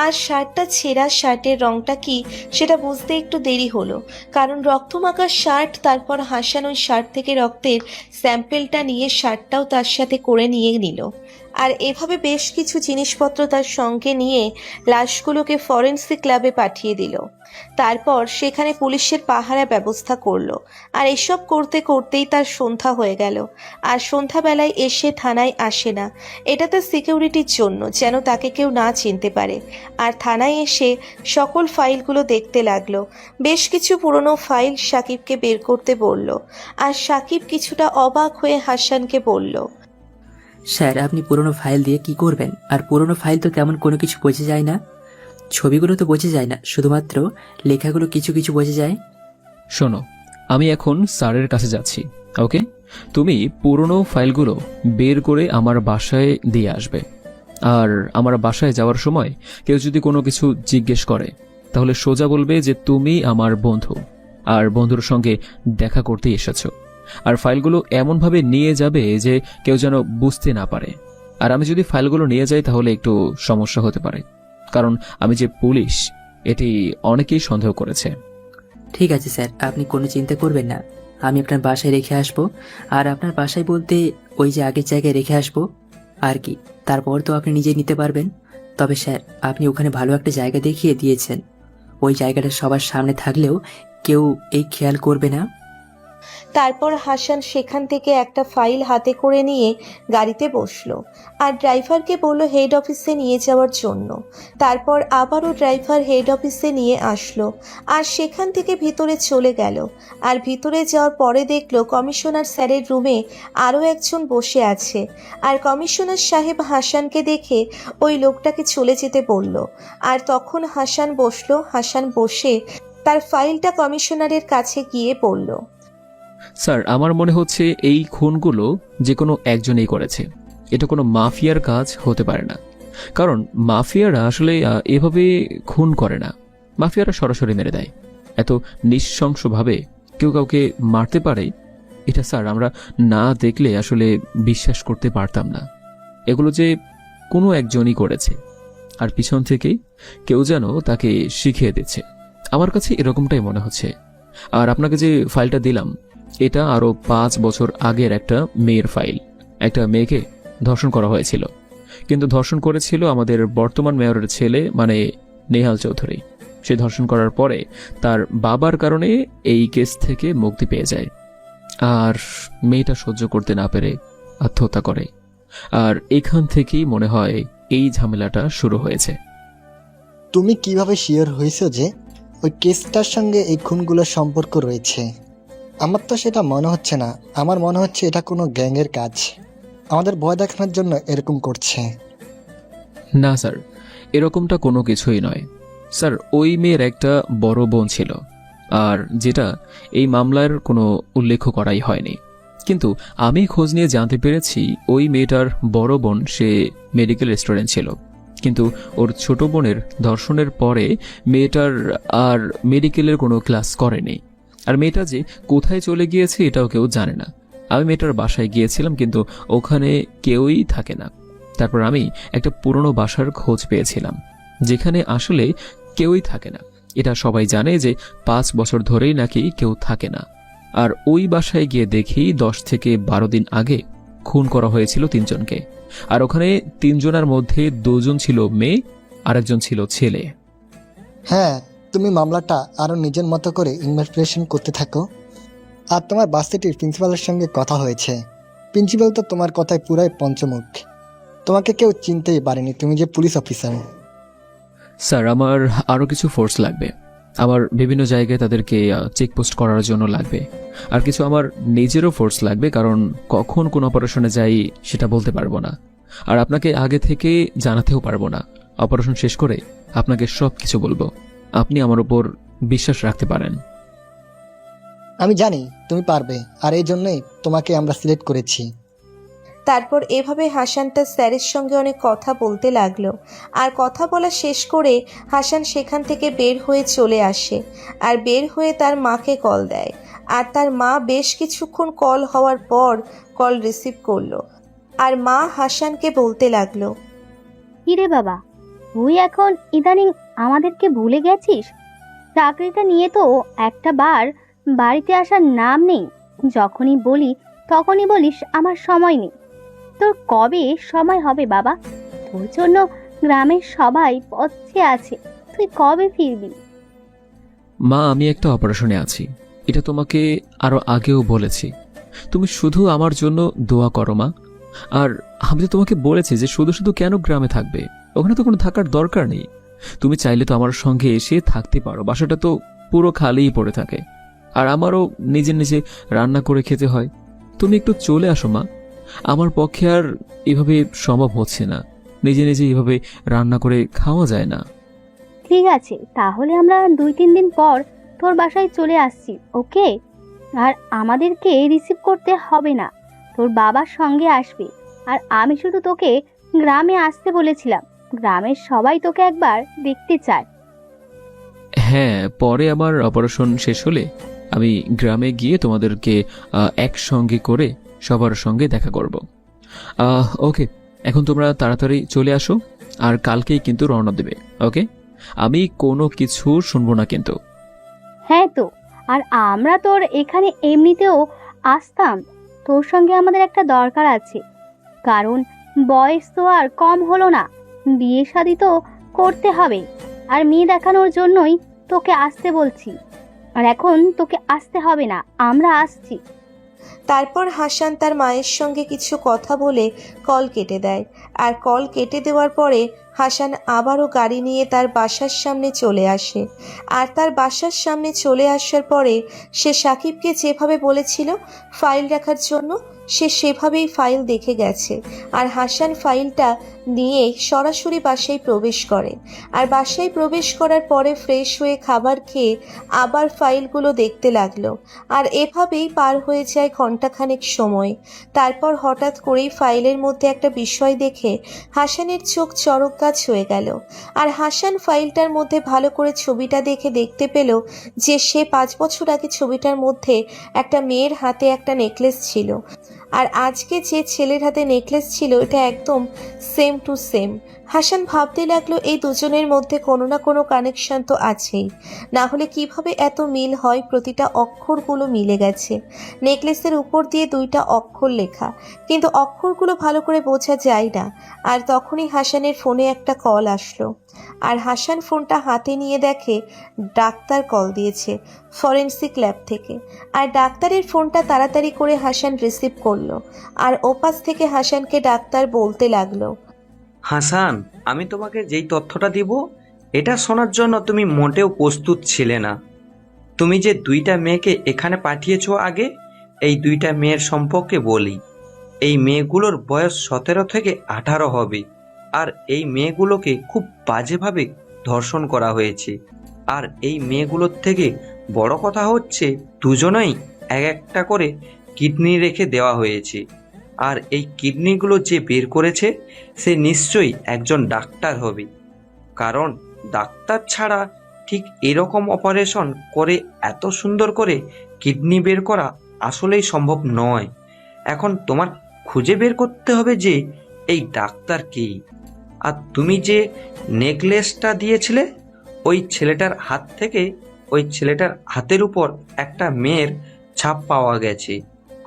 আর শার্টটা ছেঁড়া, শার্টের রংটা কি সেটা বুঝতে একটু দেরি হলো, কারণ রক্তমাখা শার্ট। তারপর হাসান ওই শার্ট থেকে রক্তের স্যাম্পেলটা নিয়ে শার্টটাও তার সাথে করে নিয়ে নিল। আর এভাবে বেশ কিছু জিনিসপত্র তার সঙ্গে নিয়ে লাশগুলোকে ফরেন্সিক ল্যাবে পাঠিয়ে দিল। তারপর সেখানে পুলিশের পাহারা ব্যবস্থা করলো। আর এসব করতে করতেই তার সন্ধ্যা হয়ে গেল। আর সন্ধ্যাবেলায় এসে থানায় আসে না, এটা তার সিকিউরিটির জন্য, যেন তাকে কেউ না চিনতে পারে। আর থানায় এসে সকল ফাইলগুলো দেখতে লাগলো। বেশ কিছু পুরনো ফাইল সাকিবকে বের করতে বলল। আর সাকিব কিছুটা অবাক হয়ে হাসানকে বলল, স্যার, আপনি পুরনো ফাইল দিয়ে কি করবেন? আর পুরনো ফাইল তো তেমন কোনো কিছু বোঝা যায় না, ছবিগুলো তো বোঝা যায় না, শুধুমাত্র লেখাগুলো কিছু কিছু বোঝা যায়। শোনো, আমি এখন স্যারের কাছে যাচ্ছি, ওকে? তুমি পুরনো ফাইলগুলো বের করে আমার বাসায় দিয়ে আসবে। আর আমার বাসায় যাওয়ার সময় কেউ যদি কোনো কিছু জিজ্ঞেস করে, তাহলে সোজা বলবে যে তুমি আমার বন্ধু, আর বন্ধুর সঙ্গে দেখা করতে এসেছো। আর ফাইলগুলো এমনভাবে নিয়ে যাবে যে কেউ যেন বুঝতে না পারে। আর আমি যদি ফাইলগুলো নিয়ে যাই তাহলে একটু সমস্যা হতে পারে, কারণ আমি যে পুলিশ এটি অনেকেই সন্দেহ করেছে। ঠিক আছে স্যার, আপনি কোনো চিন্তা করবেন না, আমি আপনার বাসায় রেখে আসবো। আর আপনার বাসায় বলতে ওই যে আগের জায়গায় রেখে আসবো আর কি, তারপর তো আপনি নিজেই নিতে পারবেন। তবে স্যার, আপনি ওখানে ভালো একটা জায়গা দেখিয়ে দিয়েছেন, ওই জায়গাটা সবার সামনে থাকলেও কেউ এই খেয়াল করবে না। তারপর হাসান সেখান থেকে একটা ফাইল হাতে করে নিয়ে গাড়িতে বসলো। আর ড্রাইভারকে বলল হেড অফিসে নিয়ে যাওয়ার জন্য। তারপর আবারও ড্রাইভার হেড অফিসে নিয়ে আসলো। আর সেখান থেকে ভিতরে চলে গেল। আর ভিতরে যাওয়ার পরে দেখলো কমিশনার স্যারের রুমে আরও একজন বসে আছে। আর কমিশনার সাহেব হাসানকে দেখে ওই লোকটাকে চলে যেতে বলল। আর তখন হাসান বসলো। হাসান বসে তার ফাইলটা কমিশনারের কাছে গিয়ে বলল, স্যার, আমার মনে হচ্ছে এই খুনগুলো যে কোনো একজনেই করেছে। এটা কোনো মাফিয়ার কাজ হতে পারে না, কারণ মাফিয়ারা আসলে এভাবে খুন করে না। মাফিয়ারা সরাসরি মেরে দেয়। এত নৃশংসভাবে কেউ কাউকে মারতে পারে, এটা স্যার আমরা না দেখলে আসলে বিশ্বাস করতে পারতাম না। এগুলো যে কোনো একজনই করেছে, আর পিছন থেকেই কেউ যেন তাকে শিখিয়ে দিচ্ছে। আমার কাছে এরকমটাই মনে হচ্ছে। আর আপনাকে যে ফাইলটা দিলাম, এটা আরো 5 বছর আগের একটা মেয়ের ফাইল। একটা মেয়েকে ধর্ষণ করা হয়েছিল, কিন্তু ধর্ষণ করেছিল আমাদের বর্তমান মেয়রের ছেলে, মানে নেহাল চৌধুরী। সে ধর্ষণ করার পরে তার বাবার কারণে এই কেস থেকে মুক্তি পেয়ে যায়। আর মেয়েটা সহ্য করতে না পেরে আত্মহত্যা করে। আর এখান থেকেই মনে হয় এই ঝামেলাটা শুরু হয়েছে। তুমি কিভাবে শিওর হয়েছো যে ওই কেসটার সঙ্গে এই খুনগুলোর সম্পর্ক রয়েছে? আমার তো সেটা মনে হচ্ছে না, আমার মনে হচ্ছে এটা কোনো গ্যাংয়ের কাজ, আমাদের ভয় দেখানোর জন্য এরকম করছে। না স্যার, এরকমটা কোনো কিছুই নয়। স্যার, ওই মেয়ের একটা বড় বোন ছিল, আর যেটা এই মামলার কোনো উল্লেখ করাই হয়নি। কিন্তু আমি খোঁজ নিয়ে জানতে পেরেছি ওই মেয়েটার বড় বোন সে মেডিকেল স্টুডেন্ট ছিল, কিন্তু ওর ছোট বোনের ধর্ষণের পরে মেয়েটার আর মেডিকেলের কোনো ক্লাস করেনি। আর মেয়েটা যে কোথায় চলে গিয়েছে এটাও কেউ জানে না। আমি মেয়েটার বাসায় গিয়েছিলাম, কিন্তু ওখানে কেউই থাকে না। তারপর আমি একটা পুরনো বাসার খোঁজ পেয়েছিলাম, যেখানে আসলে কেউই থাকে না। এটা সবাই জানে যে 5 বছর ধরেই নাকি কেউ থাকে না। আর ওই বাসায় গিয়ে দেখি 10 থেকে 12 দিন আগে খুন করা হয়েছিল 3 জনকে। আর ওখানে 3 জনের মধ্যে 2 জন ছিল মেয়ে, আরেকজন ছিল ছেলে। হ্যাঁ, তুমি মামলাটা আরও নিজের মতো করে ইনভেস্টিগেশন করতে থাকো। আর তোমার ভার্সিটির প্রিন্সিপালের সঙ্গে কথা হয়েছে, প্রিন্সিপাল তো তোমার কথায় পুরাই পঞ্চমুখ, তোমাকে কেউ চিনতেই পারেনি তুমি যে পুলিশ অফিসার। স্যার, আমার আরও কিছু ফোর্স লাগবে। আমার বিভিন্ন জায়গায় তাদেরকে চেকপোস্ট করার জন্য লাগবে। আর কিছু আমার নিজেরও ফোর্স লাগবে, কারণ কখন কোন অপারেশনে যাই সেটা বলতে পারবো না। আর আপনাকে আগে থেকে জানাতেও পারবো না। অপারেশন শেষ করে আপনাকে সব কিছু বলবো। আপনি আমার উপর বিশ্বাস রাখতে পারেন। আমি জানি তুমি পারবে, আর এই জন্যই তোমাকে আমরা সিলেক্ট করেছি। তারপর এভাবে হাসান তার স্যারের সঙ্গে অনেক কথা বলতে লাগলো। আর কথা বলা শেষ করে হাসান সেখান থেকে বের হয়ে চলে আসে, আর বের হয়ে তার মাকে কল দেয়। আর তার মা বেশ কিছুক্ষণ কল হওয়ার পর কল রিসিভ করলো, আর মা হাসানকে বলতে লাগলো, কিরে বাবা, তুই এখন ইদানিং আমাদেরকে ভুলে গেছিস? চাকরিটা নিয়ে তো একটা বার বাড়িতে আসার নাম নেই। যখনই বলি তখনই বলিস আমার সময় নেই। তোর কবে সময় হবে বাবা? তোর জন্য গ্রামের সবাই পথে আছে, তুই কবে ফিরবি? মা, আমি একটা অপারেশনে আছি, এটা তোমাকে আরো আগেও বলেছি। তুমি শুধু আমার জন্য দোয়া করো মা। আর আমি তো তোমাকে বলেছি যে শুধু শুধু কেন গ্রামে থাকবে, ওখানে তো কোনো থাকার দরকার নেই। তুমি চাইলে তো আমার সঙ্গে এসে থাকতে পারো, বাসাটা তো পুরো খালিই পড়ে থাকে। আর আমারও নিজে নিজে রান্না করে খেতে হয়। তুমি একটু চলে আসো মা। আমার পক্ষে আর এভাবে সম্ভব হচ্ছে না, নিজে নিজে এভাবে রান্না করে খাওয়া যায় না। ঠিক আছে, তাহলে আমরা 2-3 দিন পর তোর বাসায় চলে আসছি, ওকে? আর আমাদেরকে রিসিভ করতে হবে না, তোর বাবার সঙ্গে আসবে। আর আমি শুধু তোকে গ্রামে আসতে বলেছিলাম, গ্রামের সবাই তোকে একবার দেখতে চায়। হ্যাঁ, পরে আমার অপারেশন শেষ হলে আমি গ্রামে গিয়ে তোমাদেরকে একসঙ্গে করে সবার সঙ্গে দেখা করব। ওকে, এখন তোমরা তাড়াতাড়ি চলে আসো, আর কালকেই কিন্তু রওনা দেবে, ওকে? আমি কোনো কিছু শুনবো না কিন্তু। হ্যাঁ তো, আর আমরা তোর এখানে এমনিতেও আসতাম, তোর সঙ্গে আমাদের একটা দরকার আছে। কারণ বয়স তো আর কম হলো না, বিয়ে শাদী তো করতে হবে। আর মেয়ে দেখানোর জন্যই তোকে আসতে বলছি। আর এখন তোকে আসতে হবে না, আমরা আসছি। তারপর হাসান তার মায়ের সঙ্গে কিছু কথা বলে কল কেটে দেয়। আর কল কেটে দেওয়ার পরে হাসান আবারও গাড়ি নিয়ে তার বাসার সামনে চলে আসে। আর তার বাসার সামনে চলে আসার পরে সে সাকিবকে যেভাবে বলেছিল ফাইল রাখার জন্য, সে সেভাবেই ফাইল দেখে গেছে। আর হাসান ফাইলটা নিয়ে সরাসরি বাসায় প্রবেশ করে। আর বাসায় প্রবেশ করার পরে ফ্রেশ হয়ে খাবার খেয়ে আবার ফাইলগুলো দেখতে লাগলো। আর এভাবেই পার হয়ে যায় ঘন্টাখানেক সময়। তারপর হঠাৎ করেই ফাইলের মধ্যে একটা বিষয় দেখে হাসানের চোখ চড়ক গাছ হয়ে গেল। আর হাসান ফাইলটার মধ্যে ভালো করে ছবিটা দেখে দেখতে পেল যে সে 5 বছর আগে ছবিটার মধ্যে একটা মেয়ের হাতে একটা নেকলেস ছিল, আর আজকে যে ছেলের হাতে নেকলেস ছিল এটা একদম সেম টু সেম। হাসান ভাবতে লাগলো এই দুজনের মধ্যে কোনো না কোনো কানেকশন তো আছেই, না হলে কিভাবে এত মিল হয়। প্রতিটা অক্ষরগুলো মিলে গেছে। নেকলেসের উপর দিয়ে 2টা অক্ষর লেখা, কিন্তু অক্ষরগুলো ভালো করে বোঝা যায় না। আর তখনই হাসানের ফোনে একটা কল আসলো। আর হাসান ফোনটা হাতে নিয়ে দেখে ডাক্তার কল দিয়েছে ফরেনসিক ল্যাব থেকে। আর ডাক্তারের ফোনটা তাড়াতাড়ি করে হাসান রিসিভ করলো। আর ওপাশ থেকে হাসানকে ডাক্তার বলতে লাগলো, হাসান, আমি তোমাকে যেই তথ্যটা দিব এটা শোনার জন্য তুমি মোটেও প্রস্তুত ছিলে না। তুমি যে 2টা মেয়েকে এখানে পাঠিয়েছো, আগে এই 2টা মেয়ের সম্পর্কে বলি। এই মেয়েগুলোর বয়স 17 থেকে 18 হবে। আর এই মেয়েগুলোকে খুব বাজেভাবে ধর্ষণ করা হয়েছে। আর এই মেয়েগুলোর থেকে বড় কথা হচ্ছে দুজনেই একটা করে কিডনি রেখে দেওয়া হয়েছে। আর এই কিডনিগুলো যে বের করেছে সে নিশ্চয়ই একজন ডাক্তার হবে, কারণ ডাক্তার ছাড়া ঠিক এরকম অপারেশন করে এত সুন্দর করে কিডনি বের করা আসলেই সম্ভব নয়। এখন তোমার খুঁজে বের করতে হবে যে এই ডাক্তার কে। আর তুমি যে নেকলেসটা দিয়েছিলে ওই ছেলেটার হাত থেকে, ওই ছেলেটার হাতের উপর একটা মেয়ের ছাপ পাওয়া গেছে।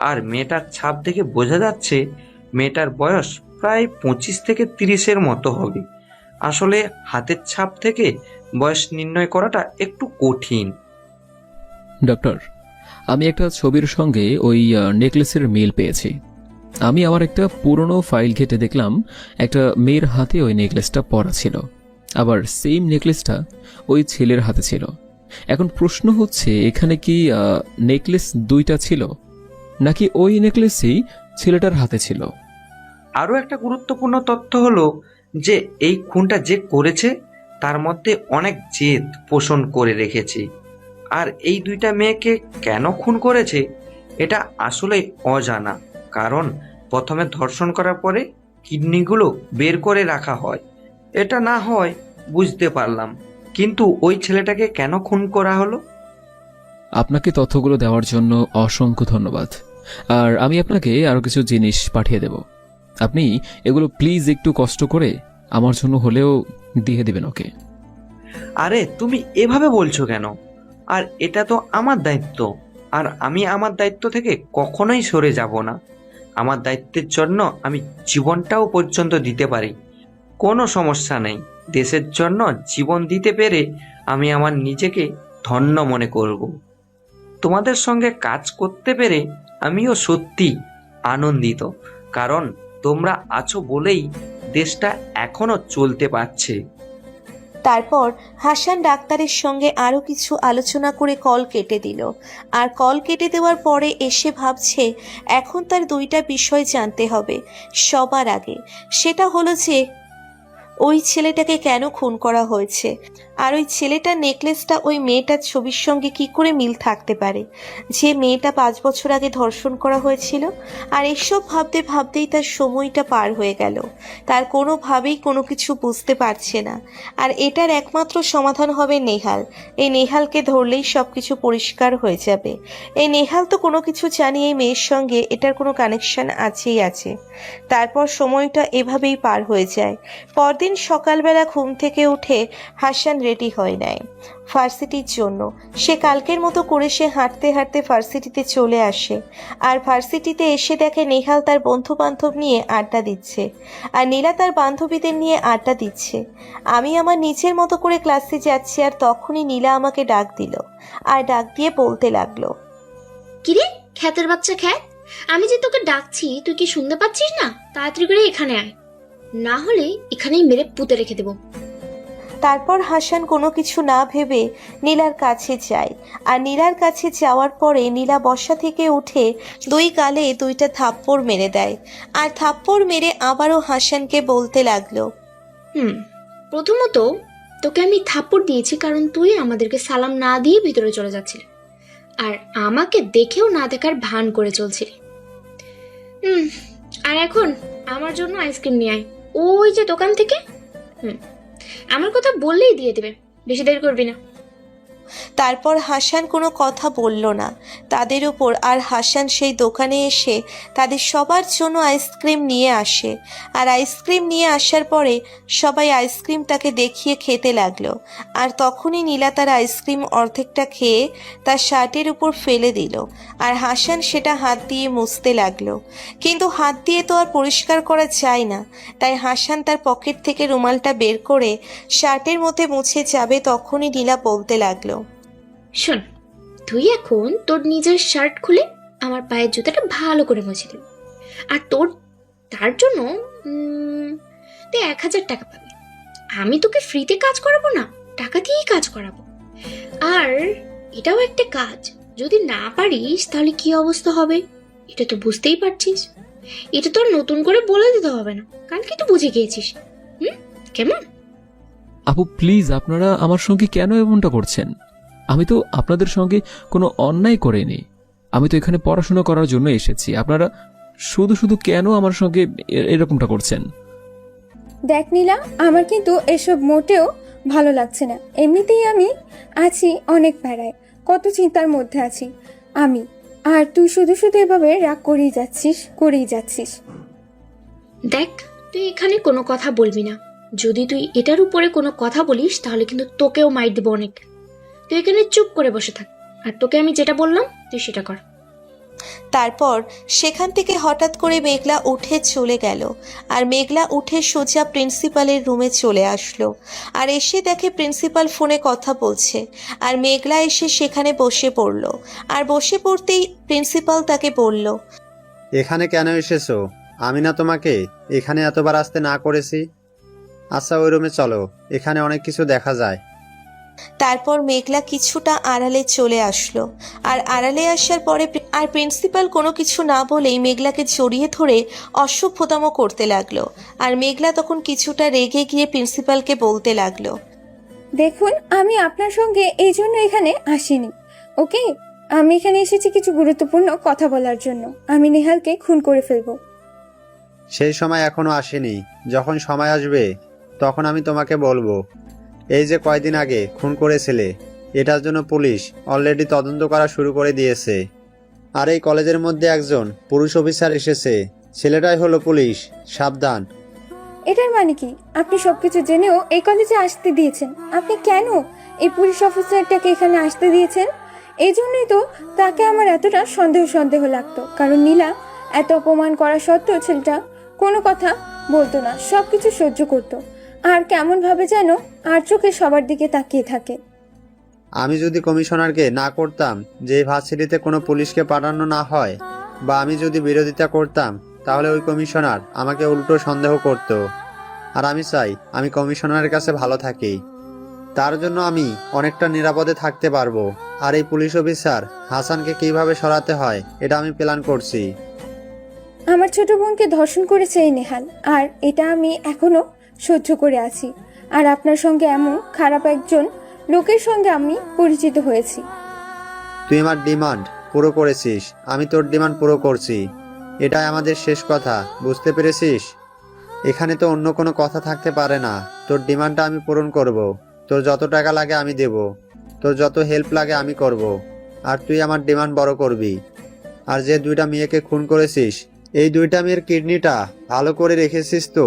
আর মেয়েটার ছাপ দেখে বোঝা যাচ্ছে মেয়েটার বয়স প্রায় 25 থেকে 30-এর মতো হবে। আসলে হাতের ছাপ থেকে বয়স নির্ণয় করাটা একটু কঠিন। ডক্টর, আমি একটা ছবির সঙ্গে ওই নেকলেসের মিল পেয়েছি। আমি আমার একটা পুরনো ফাইল ঘেটে দেখলাম একটা মেয়ের হাতে ওই নেকলেসটা পরা ছিল, আবার সেম নেকলেসটা ওই ছেলের হাতে ছিল। এখন প্রশ্ন হচ্ছে এখানে কি নেকলেস 2টা ছিল, নাকি ওই নেকলেসই ছেলেটার হাতে ছিল? আরও একটা গুরুত্বপূর্ণ তথ্য হলো যে এই খুনটা যে করেছে তার মধ্যে অনেক জেদ পোষণ করে রেখেছে। আর এই দুইটা মেয়েকে কেন খুন করেছে এটা আসলে অজানা, কারণ প্রথমে ধর্ষণ করার পরে কিডনিগুলো বের করে রাখা হয়। এটা না হয় বুঝতে পারলাম, কিন্তু ওই ছেলেটাকে কেন খুন করা হলো? আপনাকে তথ্যগুলো দেওয়ার জন্য অসংখ্য ধন্যবাদ। আর আমি আপনাকে আরও কিছু জিনিস পাঠিয়ে দেব, আপনি এগুলো প্লিজ একটু কষ্ট করে আমার জন্য হলেও দিয়ে দেবেন ওকে। আরে তুমি এভাবে বলছো কেন? আর এটা তো আমার দায়িত্ব, আর আমি আমার দায়িত্ব থেকে কখনোই সরে যাব না। আমার দায়িত্বের জন্য আমি জীবনটাও পর্যন্ত দিতে পারি, কোনো সমস্যা নেই। দেশের জন্য জীবন দিতে পেরে আমি আমার নিজেকে ধন্য মনে করব। তোমাদের সঙ্গে কাজ করতে পেরে আমিও সত্যি আনন্দিত, কারণ তোমরা আছো বলেই দেশটা এখনো চলতে পারছে। তারপর হাসান ডাক্তারের সঙ্গে আরও কিছু আলোচনা করে কল কেটে দিল। আর কল কেটে দেওয়ার পরে এসে ভাবছে এখন তার দুইটা বিষয় জানতে হবে সবার আগে। সেটা হলো যে ওই ছেলেটাকে কেন খুন করা হয়েছে, আর ওই ছেলেটার নেকলেসটা ওই মেয়েটার ছবির সঙ্গে কি করে মিল থাকতে পারে, যে মেয়েটা 5 বছর আগে ধর্ষণ করা হয়েছিল। আর এসব ভাবতে ভাবতেই তার সময়টা পার হয়ে গেল। তার কোনোভাবেই কোনো কিছু বুঝতে পারছে না। আর এটার একমাত্র সমাধান হবে নেহাল। এই নেহালকে ধরলেই সব কিছু পরিষ্কার হয়ে যাবে। এই নেহাল তো কোনো কিছু জানি এই মেয়ের সঙ্গে এটার কোনো কানেকশন আছেই আছে। তারপর সময়টা এভাবেই পার হয়ে যায়। পরদিন সকালবেলা ঘুম থেকে উঠে হাসান রেডি হয়ে নেয় ভার্সিটির জন্য। সে কালকের মতো করে সে হাঁটতে হাঁটতে ভার্সিটিতে চলে আসে। আর ভার্সিটিতে এসে দেখে নেহাল তার বন্ধু বান্ধব নিয়ে আড্ডা দিচ্ছে, আর নীলা তার বান্ধবীদের নিয়ে আড্ডা দিচ্ছে। আমি আমার নিজের মতো করে ক্লাসে যাচ্ছি, আর তখনই নীলা আমাকে ডাক দিল, আর ডাক দিয়ে বলতে লাগলো, কিরে খ্যাতের বাচ্চা খ্যাত, আমি যে তোকে ডাকছি তুই কি শুনতে পাচ্ছিস না? তাড়াতাড়ি করে এখানে আয়, না হলে এখানেই মেরে পুঁতে রেখে দেবো। তারপর হাসান কোনো কিছু না ভেবে নীলার কাছে যায়। আর নীলার কাছে যাওয়ার পরে নীলা বসা থেকে উঠে দুই গালে দুইটা থাপ্পড় মেরে দেয়। আর থাপ্পড় মেরে আবারও হাসানকে বলতে লাগলো, প্রথমত তোকে আমি থাপ্পড় দিয়েছি কারণ তুই আমাদেরকে সালাম না দিয়ে ভিতরে চলে যাচ্ছিলি, আর আমাকে দেখেও না দেখার ভান করে চলছিলি। আর এখন আমার জন্য আইসক্রিম নিয়ে আয় ওই যে দোকান থেকে। আমার কথা বললেই দিয়ে দেবে, বেশি দেরি করবি না। তারপর হাসান কোনো কথা বলল না তাদের উপর। আর হাসান সেই দোকানে এসে তাদের সবার জন্য আইসক্রিম নিয়ে আসে। আর আইসক্রিম নিয়ে আসার পরে সবাই আইসক্রিমটাকে দেখিয়ে খেতে লাগলো। আর তখনই নীলা তার আইসক্রিম অর্ধেকটা খেয়ে তার শার্টের উপর ফেলে দিল। আর হাসান সেটা হাত দিয়ে মুছতে লাগলো, কিন্তু হাত দিয়ে তো আর পরিষ্কার করা যায় না। তাই হাসান তার পকেট থেকে রুমালটা বের করে শার্টের মধ্যে মুছে যাবে, তখনই নীলা বলতে লাগলো, শোন, তুই এখন তোর নিজের শার্ট খুলে আমার পায়ের জুতাটা ভালো করে মুছে দিবি, আর তার জন্য তুই 1000 টাকা পাবি। আমি তোকে ফ্রিতে কাজ করাবো না, টাকা দিয়েই কাজ করাবো। আর এটাও একটা কাজ, যদি না পারিস তাহলে কি অবস্থা হবে এটা তো বুঝতেই পারছিস। এটা তোর নতুন করে বলে দিতে হবে না, কালকে তো বুঝে গিয়েছিস। কেমন? আপু প্লিজ, আপনারা আমার সঙ্গে কেন এমনটা করছেন? আমি তো আপনাদের সঙ্গে কোনো অন্যায় করিনি। আমি তো এখানে পড়াশোনা করার জন্য এসেছি। আপনারা শুধু শুধু কেন আমার সঙ্গে এরকমটা করছেন? দেখ নীলা, আমার কিন্তু এসব মোটেও ভালো লাগছে না। এমনিতেই আমি আছি অনেক প্যারায়, কত চিন্তার মধ্যে আছি আমি, আর তুই শুধু শুধু এভাবে রাগ করেই যাচ্ছিস। দেখ, তুই এখানে কোনো কথা বলবি না। যদি তুই এটার উপরে কোনো কথা বলিস তাহলে কিন্তু তোকেও মাইর দেবো অনেক। তুই এখানে চুপ করে বসে থাক, আর তোকে আমি যেটা বললাম তুই সেটা কর। তারপর সেখান থেকে হঠাৎ করে মেঘলা উঠে চলে গেল। আর মেঘলা উঠে সোজা প্রিন্সিপালের রুমে চলে আসলো। আর এসে দেখে প্রিন্সিপাল ফোনে কথা বলছে। আর মেঘলা এসে সেখানে বসে পড়ল। আর বসে পড়তেই প্রিন্সিপাল তাকে বলল, এখানে কেন এসেছো? আমি না তোমাকে এখানে এতবার আসতে না করেছি? আচ্ছা, ওই রুমে চলো, এখানে অনেক কিছু দেখা যায়। তারপর মেঘলা কিছুটা আড়ালে চলে আসলো। আর আড়ালে আসার পরে আর প্রিন্সিপাল কোনো কিছু না বলেই মেঘলাকে জড়িয়ে ধরে অসভ্যতাম করতে লাগলো। আর মেঘলা তখন কিছুটা রেগে গিয়ে প্রিন্সিপালকে বলতে লাগলো, দেখুন, আমি আপনার সঙ্গে এই জন্য এখানে আসিনি, ওকে? আমি এখানে এসেছি কিছু গুরুত্বপূর্ণ কথা বলার জন্য। আমি নেহালকে খুন করে ফেলবো। সেই সময় এখনো আসেনি। যখন সময় আসবে তখন আমি তোমাকে বলবো। এই যে কয়দিন আগে খুন করেছিলে, এটার জন্য পুলিশ অলরেডি তদন্ত করা শুরু করে দিয়েছে। আর এই কলেজের মধ্যে একজন পুরুষ অফিসার এসেছে, ছেলেটাই হলো পুলিশ। সাবধান। এটার মানে কি? আপনি সবকিছু জেনেও এই কলেজে আসতে দিয়েছেন? আপনি কেন এই পুলিশ অফিসারটাকে এখানে আসতে দিয়েছেন? এই জন্যই তো তাকে আমার এতটা সন্দেহ লাগতো, কারণ নীলা এত অপমান করা সত্ত্বেও ছেলেটা কোনো কথা বলতো না, সবকিছু সহ্য করতো। আর কেমন ভাবে যেন আর চোখে সবার দিকে তাকিয়ে থাকে। আমি যদি কমিশনারকে না করতাম যে এই ভার্সিটিতে কোনো পুলিশকে পাঠানো না হয়, বা আমি যদি বিরোধিতা করতাম, তাহলে ওই কমিশনার আমাকে উল্টো সন্দেহ করত। আর আমি চাই আমি কমিশনারের কাছে ভালো থাকি। তার জন্য আমি অনেকটা নিরাপদে থাকতে পারবো। আর এই পুলিশ অফিসার হাসানকে কিভাবে সরাতে হয় এটা আমি প্ল্যান করছি। আমার ছোট বোনকে ধর্ষণ করেছে এই নেহাল, আর এটা আমি এখনো সহ্য করে আছি। আর আপনার সঙ্গে এমন খারাপ একজন লোকের সঙ্গে আমি পরিচিত হয়েছি। তুই আমার ডিমান্ড পুরো করেছিস, আমি তোর ডিমান্ড পুরো করছি। এটাই আমাদের শেষ কথা, বুঝতে পেরেছিস? এখানে তো অন্য কোনো কথা থাকতে পারে না। তোর ডিমান্ডটা আমি পূরণ করব। তোর যত টাকা লাগে আমি দেব, তোর যত হেল্প লাগে আমি করব। আর তুই আমার ডিমান্ড বড় করবি। আর যে দুইটা মেয়েকে খুন করেছিস, এই দুইটা মেয়ের কিডনিটা ভালো করে রেখেছিস তো?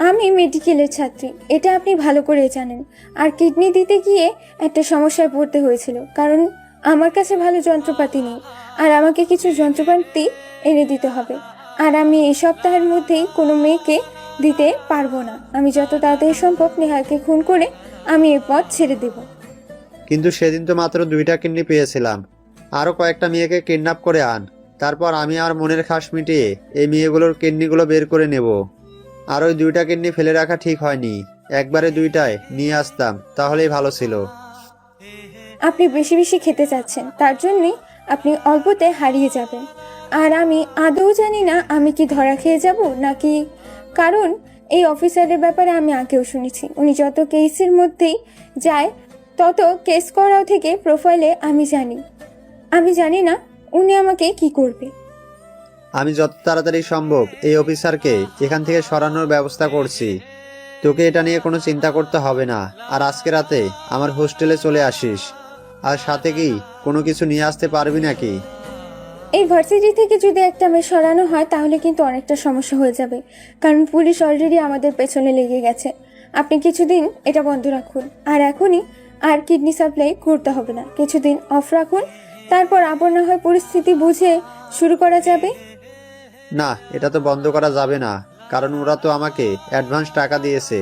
আমি মেডিকেলের ছাত্রী, এটা আপনি ভালো করে জানেন। আর কিডনি দিতে গিয়ে একটা সমস্যায় পড়তে হয়েছিল, কারণ আমার কাছে ভালো যন্ত্রপাতি নেই। আর আমাকে কিছু যন্ত্রপাতি এনে দিতে হবে। আর আমি এই সপ্তাহের মধ্যেই কোনো মেয়েকে দিতে পারবো না। আমি যত তাড়াতাড়ি সম্ভব নেহালকে খুন করে আমি এই পথ ছেড়ে দেব। কিন্তু সেদিন তো মাত্র দুইটা কিডনি পেয়েছিলাম। আরও কয়েকটা মেয়েকে কিডন্যাপ করে আন, তারপর আমি আমার মনের খাস মিটিয়ে এই মেয়েগুলোর কিডনিগুলো বের করে নেব। আর ওই দুইটা কিডনি ফেলে রাখা ঠিক হয়নি, একবারে দুইটায় নিয়ে আসতাম, তাহলেই ভালো ছিল। আপনি বেশি বেশি খেতে চাচ্ছেন, তার জন্যই আপনি অল্পতে হারিয়ে যাবেন। আর আমি আদৌ জানি না আমি কি ধরা খেয়ে যাব নাকি, কারণ এই অফিসারের ব্যাপারে আমি আগেও শুনেছি। উনি যত কেসের মধ্যেই যায় তত কেস করাও থেকে প্রোফাইলে আমি জানি না উনি আমাকে কি করবে। আমি যত তাড়াতাড়ি সম্ভব এই অফিসারকে এখান থেকে সরানোর ব্যবস্থা করছি। তোকে এটা নিয়ে কোনো চিন্তা করতে হবে না। আর আজকে রাতে আমার হোস্টেলে চলে আসিস। আর সাথে কি কোনো কিছু নিয়ে আসতে পারবি নাকি? এই ভার্সিটি থেকে যদি একটা মেয়ে সরানো হয় তাহলে কিন্তু অনেকটা সমস্যা হয়ে যাবে, কারণ পুলিশ অলরেডি আমাদের পেছনে লেগে গেছে। আপনি কিছুদিন এটা বন্ধ রাখুন। আর এখনই আর কিডনি সাপ্লাই করতে হবে না, কিছুদিন অফ রাখুন, তারপর আবার না হয় পরিস্থিতি বুঝে শুরু করা যাবে। না, এটা তো বন্ধ করা যাবে না, কারণ ওরা তো আমাকে অ্যাডভান্স টাকা দিয়েছে।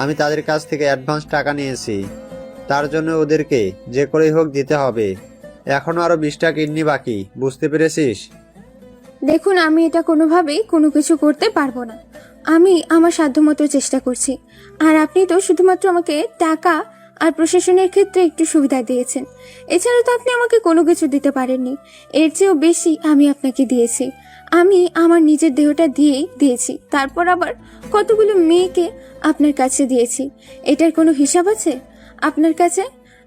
আমি তাদের কাছ থেকে অ্যাডভান্স টাকা নিয়েছি, তার জন্য ওদেরকে যে করেই হোক দিতে হবে। এখনো আরো 20টা কিডনি বাকি, বুঝতে পেরেছিস? দেখুন, আমি এটা কোনোভাবেই কোনো কিছু করতে পারবো না। আমি আমার সাধ্যমতো চেষ্টা করছি। আর আপনি তো শুধুমাত্র আমাকে টাকা আর প্রশাসনের ক্ষেত্রে একটু সুবিধা দিয়েছেন, এছাড়া তো আপনি আমাকে কোনো কিছু দিতে পারেননি। এর চেয়েও বেশি আমি আপনাকে দিয়েছি। আমি আমার নিজের দেহটা দিয়েছি, তারপর আবার কতগুলো মেয়েকে আপনার কাছে দিয়েছি। এটার কোনো হিসাব আছে আপনার কাছে?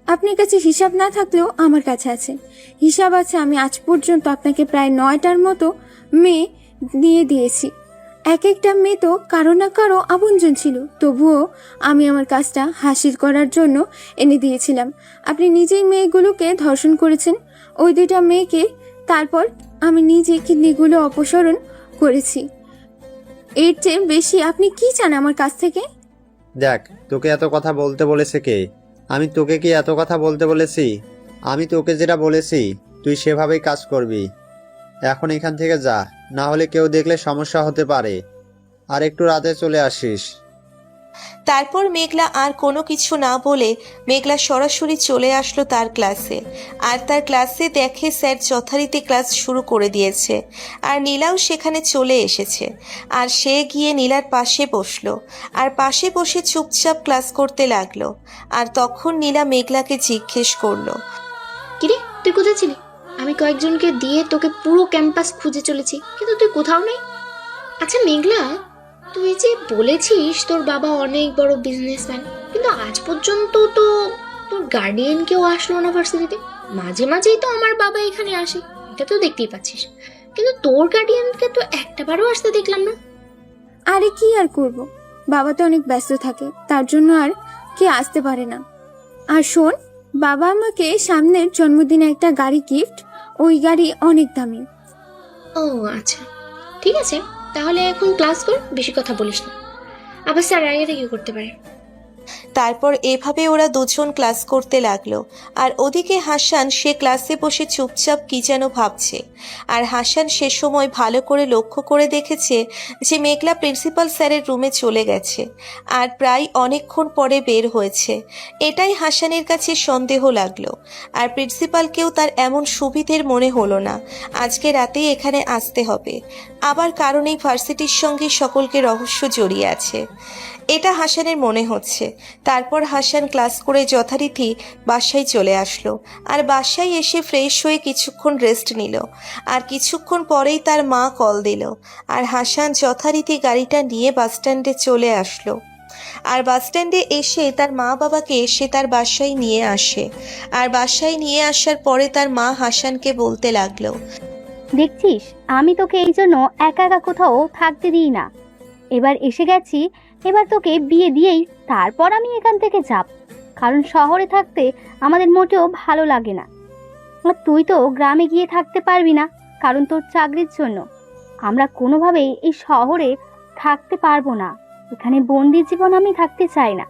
আপনার কাছে হিসাব না থাকলেও আমার কাছে আছে, হিসাব আছে। আমি আজ পর্যন্ত আপনাকে প্রায় 9টার মতো মেয়ে নিয়ে দিয়েছি। এক একটা মেয়ে তো কারো না কারো আপনজন ছিল, তবুও আমি আমার কাজটা হাসিল করার জন্য এনে দিয়েছিলাম। আপনি নিজেই মেয়েগুলোকে ধর্ষণ করেছেন, ওই দুইটা মেয়েকে, তারপর আমি নিজে কিডনিগুলো অপসারণ করেছি। এর চেয়ে বেশি আপনি কি চান আমার কাছ থেকে? দেখ, তোকে এত কথা বলতে বলেছে কে? আমি তোকে কি এত কথা বলতে বলেছি? আমি তোকে যেটা বলেছি তুই সেভাবেই কাজ করবি। এখন এখান থেকে যা, না হলে কেউ দেখলে সমস্যা হতে পারে। আর একটু রাতে চলে আসিস। তারপর মেঘলা আর কোনো কিছু না বলে মেঘলা সরাসরি চলে আসলো তার ক্লাসে। আর তার ক্লাসে দেখে স্যার যথারীতি ক্লাস শুরু করে দিয়েছে, আর নীলাও সেখানে চলে এসেছে। আর সে গিয়ে নীলার পাশে বসলো, আর পাশে বসে চুপচাপ ক্লাস করতে লাগলো। আর তখন নীলা মেঘলাকে জিজ্ঞেস করলো, কিরে, তুই কোথায় ছিলি? আমি কয়েকজনকে দিয়ে তোকে পুরো ক্যাম্পাস খুঁজে চলেছি, কিন্তু তুই কোথাও নেই। আচ্ছা মেঘলা, তুই যে বলেছিস তোর বাবা অনেক বড় বিজনেসম্যান, কিন্তু কিন্তু আজ পর্যন্ত তো তোর গার্ডিয়ান কেউ আসলো না ভার্সিটিতে। মাঝে মাঝেই তো আমার বাবা এখানে আসে, এটা তো দেখতেই পাচ্ছিস, কিন্তু তোর গার্ডিয়ানকে তো একটাবারও আসতে দেখলাম না। আরে কি আর করব, বাবা তো অনেক ব্যস্ত থাকে, তার জন্য আর কে আসতে পারে না। আর শোন, বাবা আমাকে সামনের জন্মদিনে একটা গাড়ি গিফট, ওই গাড়ি অনেক দামি। ও আচ্ছা, ঠিক আছে, তাহলে এখন ক্লাস কর, বেশি কথা বলিস না, আবার স্যার আগে থেকে করতে পারে। তারপর এভাবে ওরা দুজন ক্লাস করতে লাগলো। আর ওদিকে হাসান সে ক্লাসে বসে চুপচাপ কি যেন ভাবছে। আর হাসান সে সময় ভালো করে লক্ষ্য করে দেখেছে যে মেঘলা প্রিন্সিপাল স্যারের রুমে চলে গেছে আর প্রায় অনেকক্ষণ পরে বের হয়েছে। এটাই হাসানের কাছে সন্দেহ লাগলো। আর প্রিন্সিপালকেও তার এমন সুবিধের মনে হলো না আজকে রাতেই এখানে আসতে হবে। আবার কারণেই ভার্সিটির সঙ্গে সকলকে রহস্য জড়িয়ে আছে, এটা হাসানের মনে হচ্ছে। তারপর হাসান ক্লাস করে যথারীতি বাসায় চলে আসলো। আর বাসায় এসে ফ্রেশ হয়ে কিছুক্ষণ রেস্ট নিল। আর কিছুক্ষণ পরেই তার মা কল দিল। আর হাসান যথারীতি গাড়িটা নিয়ে বাসস্ট্যান্ডে চলে আসলো। আর বাসস্ট্যান্ডে এসে তার মা বাবাকে সে তার বাসায় নিয়ে আসে। আর বাসায় নিয়ে আসার পরে তার মা হাসানকে বলতে লাগলো, দেখছিস, আমি তোকে এই জন্য একা একা কোথাও থাকতে দিই না। এবার এসে গেছি, এবার তোকে বিয়ে দিয়েই তারপর আমি এখান থেকে যাব, কারণ শহরে থাকতে আমাদের মোটেও ভালো লাগে না। আর তুই তো গ্রামে গিয়ে থাকতে পারবি না, কারণ তোর চাকরির জন্য। আমরা কোনোভাবেই এই শহরে থাকতে পারবো না, এখানে বন্দি জীবন আমি থাকতে চাই না।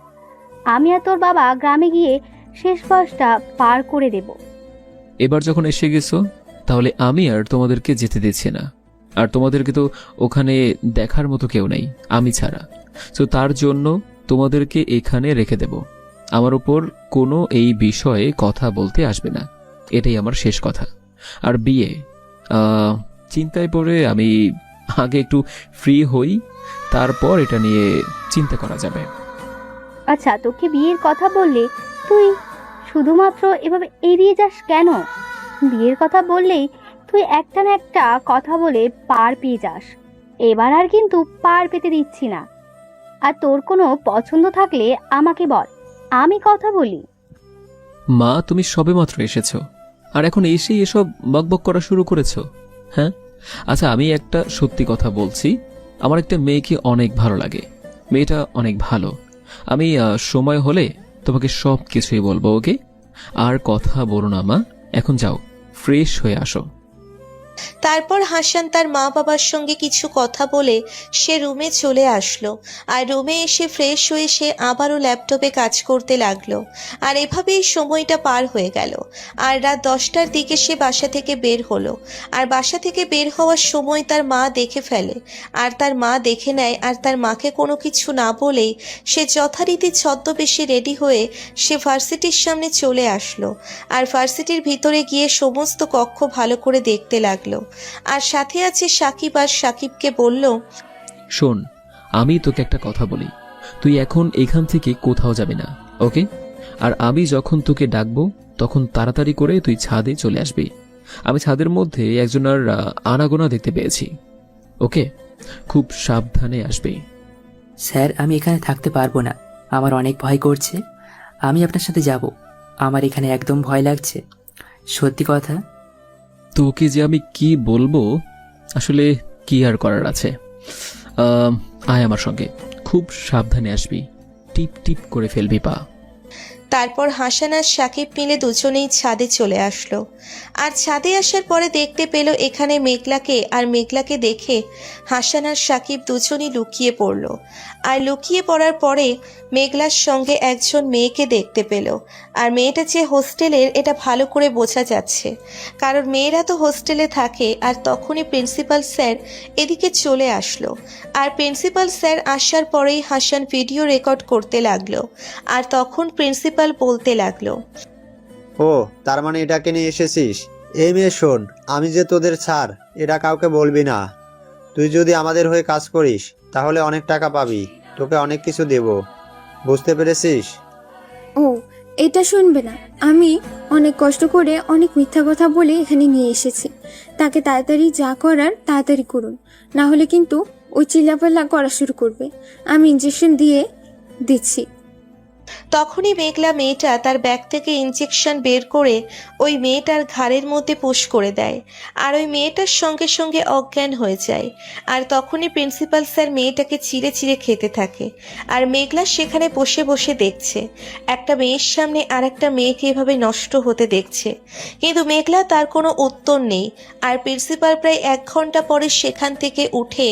আমি আর তোর বাবা গ্রামে গিয়ে শেষ বয়সটা পার করে দেব। এবার যখন এসে গেছো তাহলে আমি আর তোমাদেরকে যেতে দিচ্ছি না। আর তোমাদেরকে তো ওখানে দেখার মতো কেউ নেই আমি ছাড়া, তো তার জন্য তোমাদেরকে এখানে রেখে দেব। আমার উপর কোনো এই বিষয়ে কথা বলতে আসবে না, এটাই আমার শেষ কথা। আর বিয়ে চিন্তায় পড়ে আমি আগে একটু ফ্রি হই, তারপর এটা নিয়ে চিন্তা করা যাবে। আচ্ছা, তোকে বিয়ের কথা বললে তুই শুধুমাত্র এভাবে এড়িয়ে যাস কেন? বিয়ের কথা বললেই তুই একটা না একটা কথা বলে পার পেয়ে যাস। এবার আর কিন্তু পার পেতে দিচ্ছি না। আর তোর কোনো পছন্দ থাকলে আমাকে বল, আমি কথা বলি। মা, তুমি সবেমাত্র এসেছো আর এখন এসেই এসব বকবক করা শুরু করেছো? হ্যাঁ, আচ্ছা, আমি একটা সত্যি কথা বলছি, আমার একটা মেয়েকে অনেক ভালো লাগে, মেয়েটা অনেক ভালো। আমি সময় হলে তোমাকে সব কিছুই বলবো, ওকে? আর কথা বলো না মা, এখন যাও ফ্রেশ হয়ে আসো। তারপর হাসান তার মা বাবার সঙ্গে কিছু কথা বলে সে রুমে চলে আসলো। আর রুমে এসে ফ্রেশ হয়ে সে আবারও ল্যাপটপে কাজ করতে লাগলো। আর এভাবেই সময়টা পার হয়ে গেল। আর রাত 10টার দিকে সে বাসা থেকে বের হলো। আর বাসা থেকে বের হওয়ার সময় তার মা দেখে ফেলে। আর তার মা দেখে নেয়। আর তার মাকে কোনো কিছু না বলেই সে যথারীতি ছদ্মবেশে রেডি হয়ে সে ভার্সিটির সামনে চলে আসলো। আর ভার্সিটির ভিতরে গিয়ে সমস্ত কক্ষ ভালো করে দেখতে লাগলো। আর সাথে আছে সাকিব। আর সাকিবকে বলল, শোন, আমি তোকে একটা কথা বলি, তুই এখন এখান থেকে কোথাও যাবি না, ওকে? আর আমি যখন তোকে ডাকবো তখন তাড়াতাড়ি করে তুই ছাদে চলে আসবি। আমি ছাদের মধ্যে একজনের আনাগোনা দেখতে পেয়েছি, ওকে? খুব সাবধানে আসবি। স্যার, আমি এখানে থাকতে পারবো না, আমার অনেক ভয় করছে। আমি আপনার সাথে যাব, আমার এখানে একদম ভয় লাগছে, সত্যি কথা। তোকে যে আমি কি বলবো, আসলে কি আর করার আছে। আয় আমার সঙ্গে, খুব সাবধানে আসবি, টিপ টিপ করে ফেলবি পা। তারপর হাসান আর সাকিব মিলে দুজনেই ছাদে চলে আসলো। আর ছাদে আসার পরে দেখতে পেল এখানে মেঘলাকে। আর মেঘলাকে দেখে হাসান আর সাকিব দুজনই লুকিয়ে পড়ল। আর লুকিয়ে পড়ার পরে মেঘলার সঙ্গে একজন মেয়েকে দেখতে পেল। আর মেয়েটা যে হোস্টেলের এটা ভালো করে বোঝা যাচ্ছে, কারণ মেয়েরা তো হোস্টেলে থাকে। আর তখনই প্রিন্সিপাল স্যার এদিকে চলে আসলো। আর প্রিন্সিপাল স্যার আসার পরেই হাসান ভিডিও রেকর্ড করতে লাগলো। আর তখন প্রিন্সিপাল বলতে লাগলো, ও, তার মানে এটাকে নিয়ে এসেছিস? এই মেয়ে শোন, আমি যে তোদের স্যার এটা কাউকে বলবি না। তুই যদি আমাদের হয়ে কাজ করিস তাহলে অনেক টাকা পাবি, তোকে অনেক কিছু দেব, বুঝতে পেরেছিস? ও, এটা শুনবে না? আমি অনেক কষ্ট করে অনেক মিথ্যা কথা বলে এখানে নিয়ে এসেছি। তাকে তাড়াতাড়ি যা করার তাড়াতাড়ি করুন, না হলে কিন্তু ওই চিল্লাপাল্লা করা শুরু করবে। আমি ইঞ্জেকশন দিয়ে দিচ্ছি। তখনই মেঘলা মেয়েটা তার ব্যাগ থেকে ইঞ্জেকশন বের করে ওই মেয়েটার ঘাড়ের মধ্যে পুশ করে দেয়, আর ওই মেয়েটার সঙ্গে সঙ্গে অজ্ঞান হয়ে যায়। আর তখনই প্রিন্সিপাল স্যার মেয়েটাকে চিড়ে চিড়ে খেতে থাকে, আর মেঘলা সেখানে বসে বসে দেখছে একটা মেয়ের সামনে আর একটা মেয়েকে এভাবে নষ্ট হতে দেখছে। কিন্তু মেঘলা তার কোনো উত্তর নেই। আর প্রিন্সিপাল প্রায় 1 ঘন্টা পরে সেখান থেকে উঠে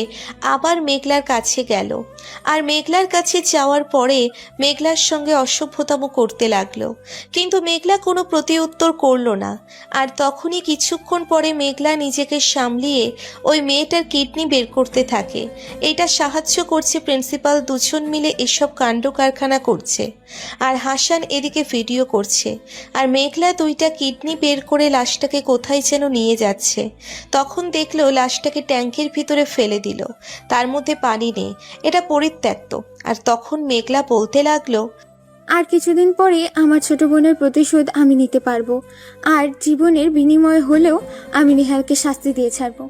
আবার মেঘলার কাছে গেল, আর মেঘলার কাছে যাওয়ার পরে মেঘলার সঙ্গে অসভ্যতাম করতে লাগলো, কিন্তু মেঘলা কোনো প্রতি উত্তর করলো না। আর তখনই কিছুক্ষণ পরে মেঘলা নিজেকে সামলিয়ে ওই মেয়েটার কিডনি বের করতে থাকে। এটা সাহায্য করছে প্রিন্সিপাল, দুজন মিলে এসব কাণ্ড কারখানা করছে। আর হাসান এদিকে ভিডিও করছে, আর মেঘলা 2টা কিডনি বের করে লাশটাকে কোথায় যেন নিয়ে যাচ্ছে। তখন দেখলো লাশটাকে ট্যাঙ্কের ভিতরে ফেলে দিল, তার মধ্যে পানি নেই, এটা পরিত্যক্ত। আর তখন মেঘলা বলতে লাগলো, আর কিছুদিন পরে আমার ছোট বোনের প্রতিশোধ আমি নিতে পারবো, আর জীবনের বিনিময় হলেও আমি নিহালকে শাস্তি দিয়ে ছাড়বো।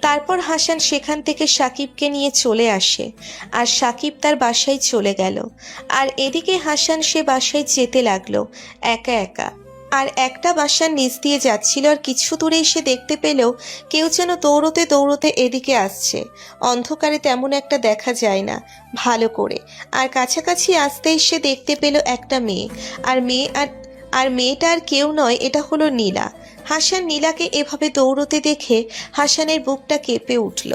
তারপর হাসান সেখান থেকে সাকিবকে নিয়ে চলে আসে, আর সাকিব তার বাসায় চলে গেল। আর এদিকে হাসান সে বাসায় যেতে লাগলো একা একা। আর একটা বাসার নিচ দিয়ে যাচ্ছিল, আর কিছু দূরেই সে দেখতে পেল কেউ যেন দৌড়তে দৌড়তে এদিকে আসছে। অন্ধকারে তেমন একটা দেখা যায় না ভালো করে, আর কাছাকাছি আসতেই সে দেখতে পেল একটা মেয়ে। আর মেয়েটা আর কেউ নয়, এটা হলো নীলা। হাসান নীলাকে এভাবে দৌড়তে দেখে হাসানের বুকটা কেঁপে উঠল,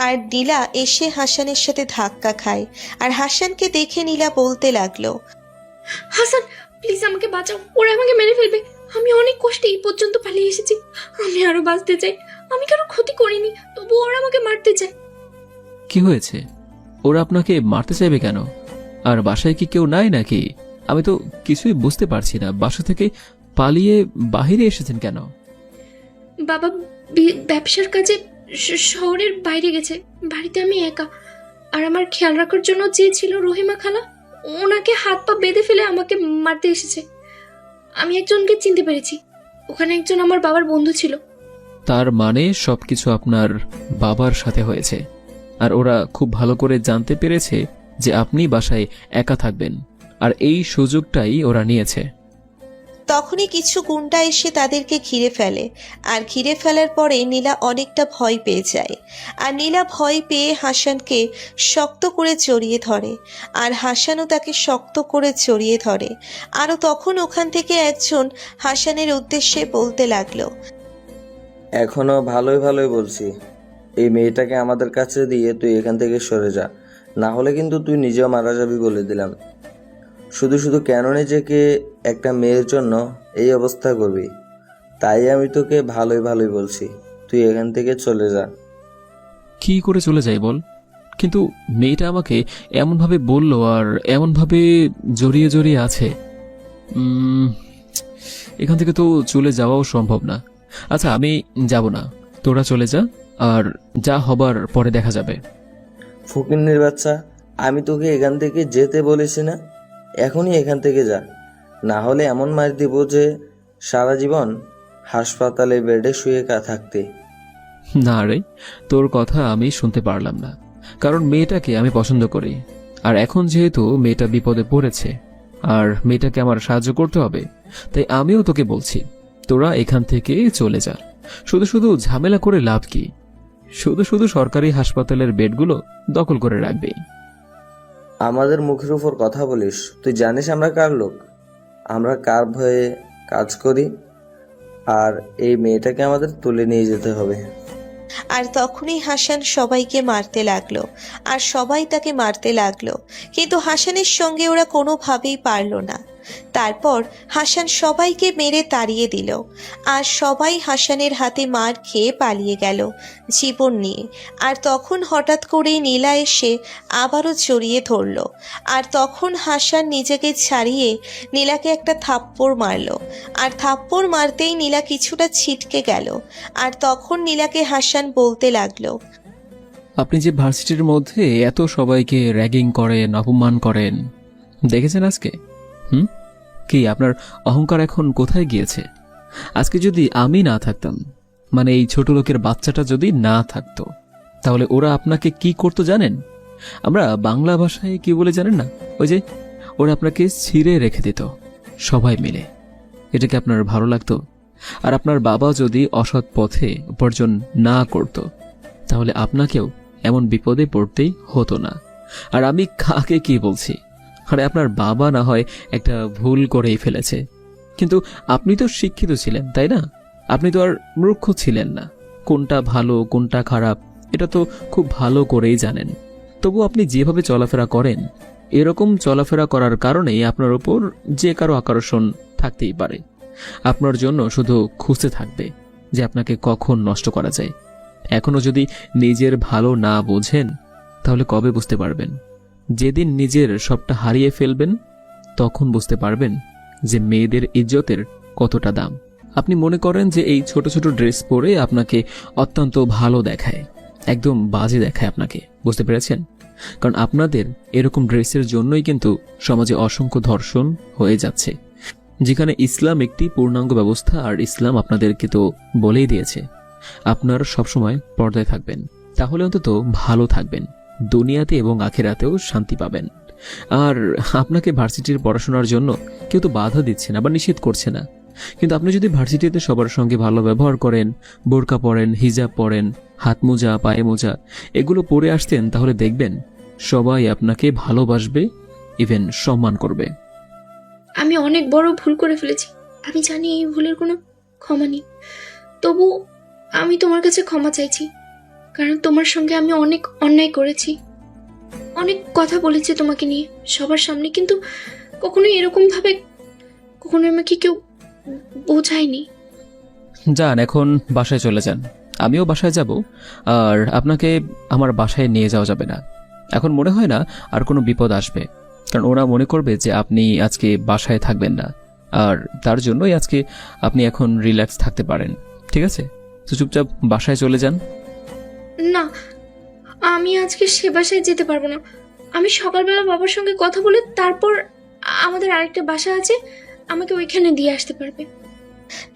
আর নীলা এসে হাসানের সাথে ধাক্কা খায়। আর হাসানকে দেখে নীলা বলতে লাগলো, হাসান প্লিজ আমাকে বাঁচাও, ওরা আমাকে মেরে ফেলবে। আমি অনেক কষ্টে এই পর্যন্ত পালিয়ে এসেছি, আমি আরো বাঁচতে চাই। আমি কারো ক্ষতি করিনি, তবু ওরা আমাকে মারতে চায়। কি হয়েছে? ওরা আপনাকে মারতে চাইবে কেন? আর বাসায় কি কেউ নাই নাকি? আমি তো কিছুই বুঝতে পারছি না। বাসা থেকে পালিয়ে বাহিরে এসেছেন কেন? বাবা ব্যবসার কাজে শহরের বাইরে গেছে, বাড়িতে আমি একা। আর আমার খেয়াল রাখার জন্য যে ছিল রহিমা খালা, ওনাকে হাত পা বেঁধে ফেলে আমাকে মারতে এসেছে। আমি একজনকে চিনতে পেরেছি, ওখানে একজন আমার বাবার বন্ধু ছিল। তার মানে সবকিছু আপনার বাবার সাথে হয়েছে, আর ওরা খুব ভালো করে জানতে পেরেছে যে আপনি বাসায় একা থাকবেন, আর এই সুযোগটাই ওরা নিয়েছে। তখনই কিছু গুন্ডা এসে তাদেরকে ঘিরে ফেলে, আর ঘিরে ফেলার পরে নীলা অনেকটা ভয় পেয়ে যায়। আর নীলা ভয় পেয়ে হাসানকে শক্ত করে জড়িয়ে ধরে, আর হাসানও তাকে শক্ত করে জড়িয়ে ধরে। আরও তখন ওখান থেকে একজন হাসানের উদ্দেশ্যে বলতে লাগলো, এখনো ভালোই ভালোই বলছি, এই মেয়েটাকে আমাদের কাছে দিয়ে তুই এখান থেকে সরে যা, না হলে কিন্তু তুই নিজেও মারা যাবি বলে দিলাম। শুধু শুধু কেন নিজেকে একটা মেয়ের জন্য এই অবস্থা করবি? তাই আমি তোকে ভালোই ভালোই বলছি, তুই এখান থেকে চলে যা। কি করে চলে যাই বল? কিন্তু মেয়েটা আমাকে এমনভাবে বলল, আর এমনভাবে জড়িয়ে জড়িয়ে আছে, এখান থেকে তো চলে যাওয়াও সম্ভব না। আচ্ছা আমি যাব না, তোরা চলে যা, আর যা হবার পরে দেখা যাবে। ফকিন্নির বাচ্চা, আমি তোকে এখান থেকে যেতে বলেছি না? এখনই এখান থেকে যা, না হলে এমন মার দিব যে সারা জীবন হাসপাতালে বেডে শুয়ে থাকতে। না রে, তোর কথা আমি শুনতে পারলাম না, কারণ মেয়েটাকে আমি পছন্দ করি। আর এখন যেহেতু মেয়েটা বিপদে পড়েছে আর মেয়েটাকে আমার সাহায্য করতে হবে, তাই আমিও তোকে বলছি তোরা এখান থেকে চলে যা। শুধু শুধু ঝামেলা করে লাভ কি? শুধু শুধু সরকারি হাসপাতালের বেডগুলো দখল করে রাখবে। আমাদের মুখের উপর কথা বলিস? তুই জানিস আমরা কার লোক, আমরা কার ভয়ে কাজ করি, আর এই মেয়েটাকে আমাদের তুলে নিয়ে যেতে হবে। আর তখনই হাসান সবাইকে মারতে লাগলো, আর সবাই তাকে মারতে লাগলো, কিন্তু হাসানের সঙ্গে ওরা কোনোভাবেই পারল না। তারপর হাসান সবাইকে মেরে তাড়িয়ে দিল, আর সবাই হাসানের হাতে মার খেয়ে পালিয়ে গেল জীবন নিয়ে। আর তখন হঠাৎ করেই নীলা এসে আবারও জড়িয়ে ধরল, আর তখন হাসান নিজেকে ছাড়িয়ে নীলাকে একটা থাপ্পড় মারল, আর থাপ্পড় মারতেই নীলা কিছুটা ছিটকে গেল। আর তখন নীলাকে হাসান বলতে লাগলো, আপনি যে ভার্সিটির মধ্যে এত সবাইকে র্যাগিং করেন, অপমান করেন, দেখেছেন আজকে? কি আপনার অহংকার এখন কোথায় গিয়েছে? আজকে যদি আমি না থাকতাম, মানে এই ছোট লোকের বাচ্চাটা যদি না থাকতো, তাহলে ওরা আপনাকে কি করতো জানেন? আমরা বাংলা ভাষায় কি বলে জানেন না? ওই যে ওরা আপনাকে ছিঁড়ে রেখে দিত সবাই মিলে। এটা কি আপনার ভালো লাগতো? আর আপনার বাবা যদি অসৎ পথে উপার্জন না করত, তাহলে আপনাকেও এমন বিপদে পড়তেই হতো না। আর আমি কাকে কি বলছি? আরে আপনার বাবা না হয় একটা ভুল করেই ফেলেছে, কিন্তু আপনি তো শিক্ষিত ছিলেন, তাই না? আপনি তো আর মূর্খ ছিলেন না। কোনটা ভালো কোনটা খারাপ এটা তো খুব ভালো করেই জানেন। তবু আপনি যেভাবে চলাফেরা করেন, এরকম চলাফেরা করার কারণেই আপনার উপর যে কারো আকর্ষণ থাকতেই পারে। আপনার জন্য শুধু খুঁজতে থাকবে যে আপনাকে কখন নষ্ট করা যায়। এখনো যদি নিজের ভালো না বোঝেন, তাহলে কবে বুঝতে পারবেন? যেদিন নিজের সবটা হারিয়ে ফেলবেন, তখন বুঝতে পারবেন যে মেয়েদের ইজ্জতের কতটা দাম। আপনি মনে করেন যে এই ছোট ছোট ড্রেস পরে আপনাকে অত্যন্ত ভালো দেখায়, একদম বাজে দেখায় আপনাকে, বুঝতে পেরেছেন? কারণ আপনাদের এরকম ড্রেসের জন্যই কিন্তু সমাজে অসংখ্য ধর্ষণ হয়ে যাচ্ছে, যেখানে ইসলাম একটি পূর্ণাঙ্গ ব্যবস্থা। আর ইসলাম আপনাদেরকে তো বলেই দিয়েছে আপনার সবসময় পর্দায় থাকবেন, তাহলে অন্তত ভালো থাকবেন, দুনিয়াতে এবং আখিরাতেও শান্তি পাবেন। আর আপনাকে ভার্সিটির পড়াশোনার জন্য কেউ তো বাধা দিচ্ছে না বা নিষেধ করছে না, কিন্তু আপনি যদি ভার্সিটিতে সবার সঙ্গে ভালো ব্যবহার করেন, বোরকা পরেন, হিজাব পরেন, হাত মোজা, পায়ে মোজা এগুলো পরে আসতেন, তাহলে দেখবেন সবাই আপনাকে ভালোবাসবে, ইভেন সম্মান করবে। আমি অনেক বড় ভুল করে ফেলেছি। আমি জানি এই ভুলের কোনো ক্ষমা নেই, তবু আমি তোমার কাছে ক্ষমা চাইছি। কারণ তোমার সঙ্গে আমি অনেক অন্যায় করেছি, অনেক কথা বলেছি তোমাকে নিয়ে সবার সামনে, কিন্তু কখনোই এরকম ভাবে কখনো আমাকে কেউ বোঝায়নি। যান, এখন বাসায় চলে যান। আমিও বাসায় যাব, আর আপনাকে আমার বাসায় নিয়ে যাওয়া যাবে না। এখন মনে হয় না আর কোনো বিপদ আসবে, কারণ ওরা মনে করবে যে আপনি আজকে বাসায় থাকবেন না, আর তার জন্যই আজকে আপনি এখন রিল্যাক্স থাকতে পারেন। ঠিক আছে, তো চুপচাপ বাসায় চলে যান। না, আমি আজকে সে বাসায় যেতে পারবো না। আমি সকালবেলা বাবার সঙ্গে কথা বলে তারপর আমাদের আরেকটা বাসা আছে, আমাকে ওইখানে দিয়ে আসতে পারবে।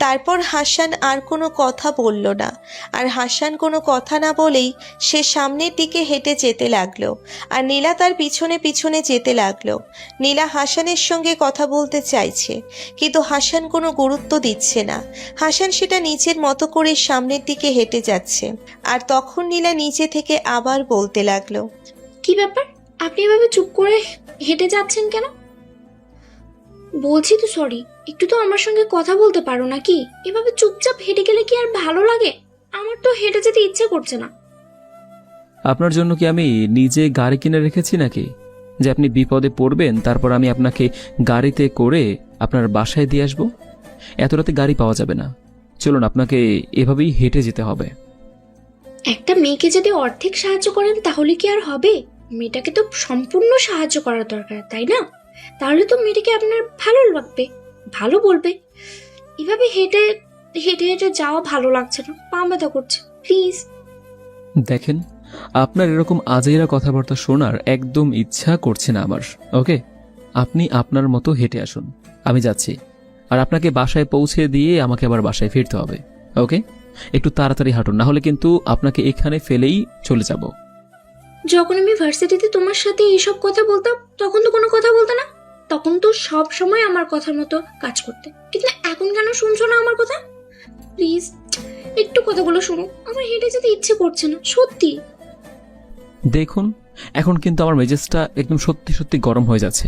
তারপর হাসান আর কোনো কথা বলল না। আর হাসান কোনো কথা না বলেই সে সামনের দিকে হেঁটে যেতে লাগলো, আর নীলা তার পিছনে পিছনে যেতে লাগলো। নীলা হাসানের সঙ্গে কথা বলতে চাইছে, কিন্তু হাসান কোনো গুরুত্ব দিচ্ছে না। হাসান সেটা নিজের মতো করে সামনের দিকে হেঁটে যাচ্ছে। আর তখন নীলা নিচে থেকে আবার বলতে লাগলো, কি ব্যাপার, আপনি এভাবে চুপ করে হেঁটে যাচ্ছেন কেন? বলছি তো সরি, একটু তো আমার সঙ্গে কথা বলতে পারো নাকি? এভাবে চুপচাপ হেঁটে গেলে কি আর ভালো লাগে? আমার তো হেঁটে যেতে ইচ্ছে করছে না। আপনার জন্য কি আমি নিজে গাড়ি কিনে রেখেছি নাকি, যে আপনি বিপদে পড়বেন তারপর আমি আপনাকে গাড়িতে করে আপনার বাসায় দিয়ে আসবো? এত রাতে গাড়ি পাওয়া যাবে না। চলুন, আপনাকে এভাবেই হেঁটে যেতে হবে। একটা মেয়েকে যদি অর্ধেক সাহায্য করেন তাহলে কি আর হবে? মেয়েটাকে তো সম্পূর্ণ সাহায্য করার দরকার, তাই না? তাহলে তো মেয়েটাকে আপনার ভালো লাগবে, ভালো বলবে। এভাবে হেঁটে হেঁটে হেঁটে যাওয়া ভালো লাগছে না, পা ব্যথা করছে, প্লিজ। দেখেন, আপনার এরকম আজেইরা কথাবার্তা শোনার একদম ইচ্ছা করছে না আমার। ওকে, আপনি আপনার মতো হেঁটে আসুন, আমি যাচ্ছি। আর আপনাকে বাসায় পৌঁছে দিয়ে আমাকে আবার বাসায় ফিরতে হবে। ওকে, একটু তাড়াতাড়ি হাঁটুন, না হলে কিন্তু আপনাকে এখানে ফেলেই চলে যাব। যখন আমি ভার্সিটিতে তোমার সাথে এইসব কথা বলতাম তখন তো কোনো কথা বলতে না, তখন তো সব সময় আমার কথার মতো কাজ করতে, কিন্তু এখন কেন শুনছো না আমার কথা? প্লিজ একটু কথাগুলো শোনো, আমার হেঁটে যেতে ইচ্ছে করছে না, সত্যি। দেখুন, এখন কিন্তু আমার মেজাজটা একদম সত্যি সত্যি গরম হয়ে যাচ্ছে।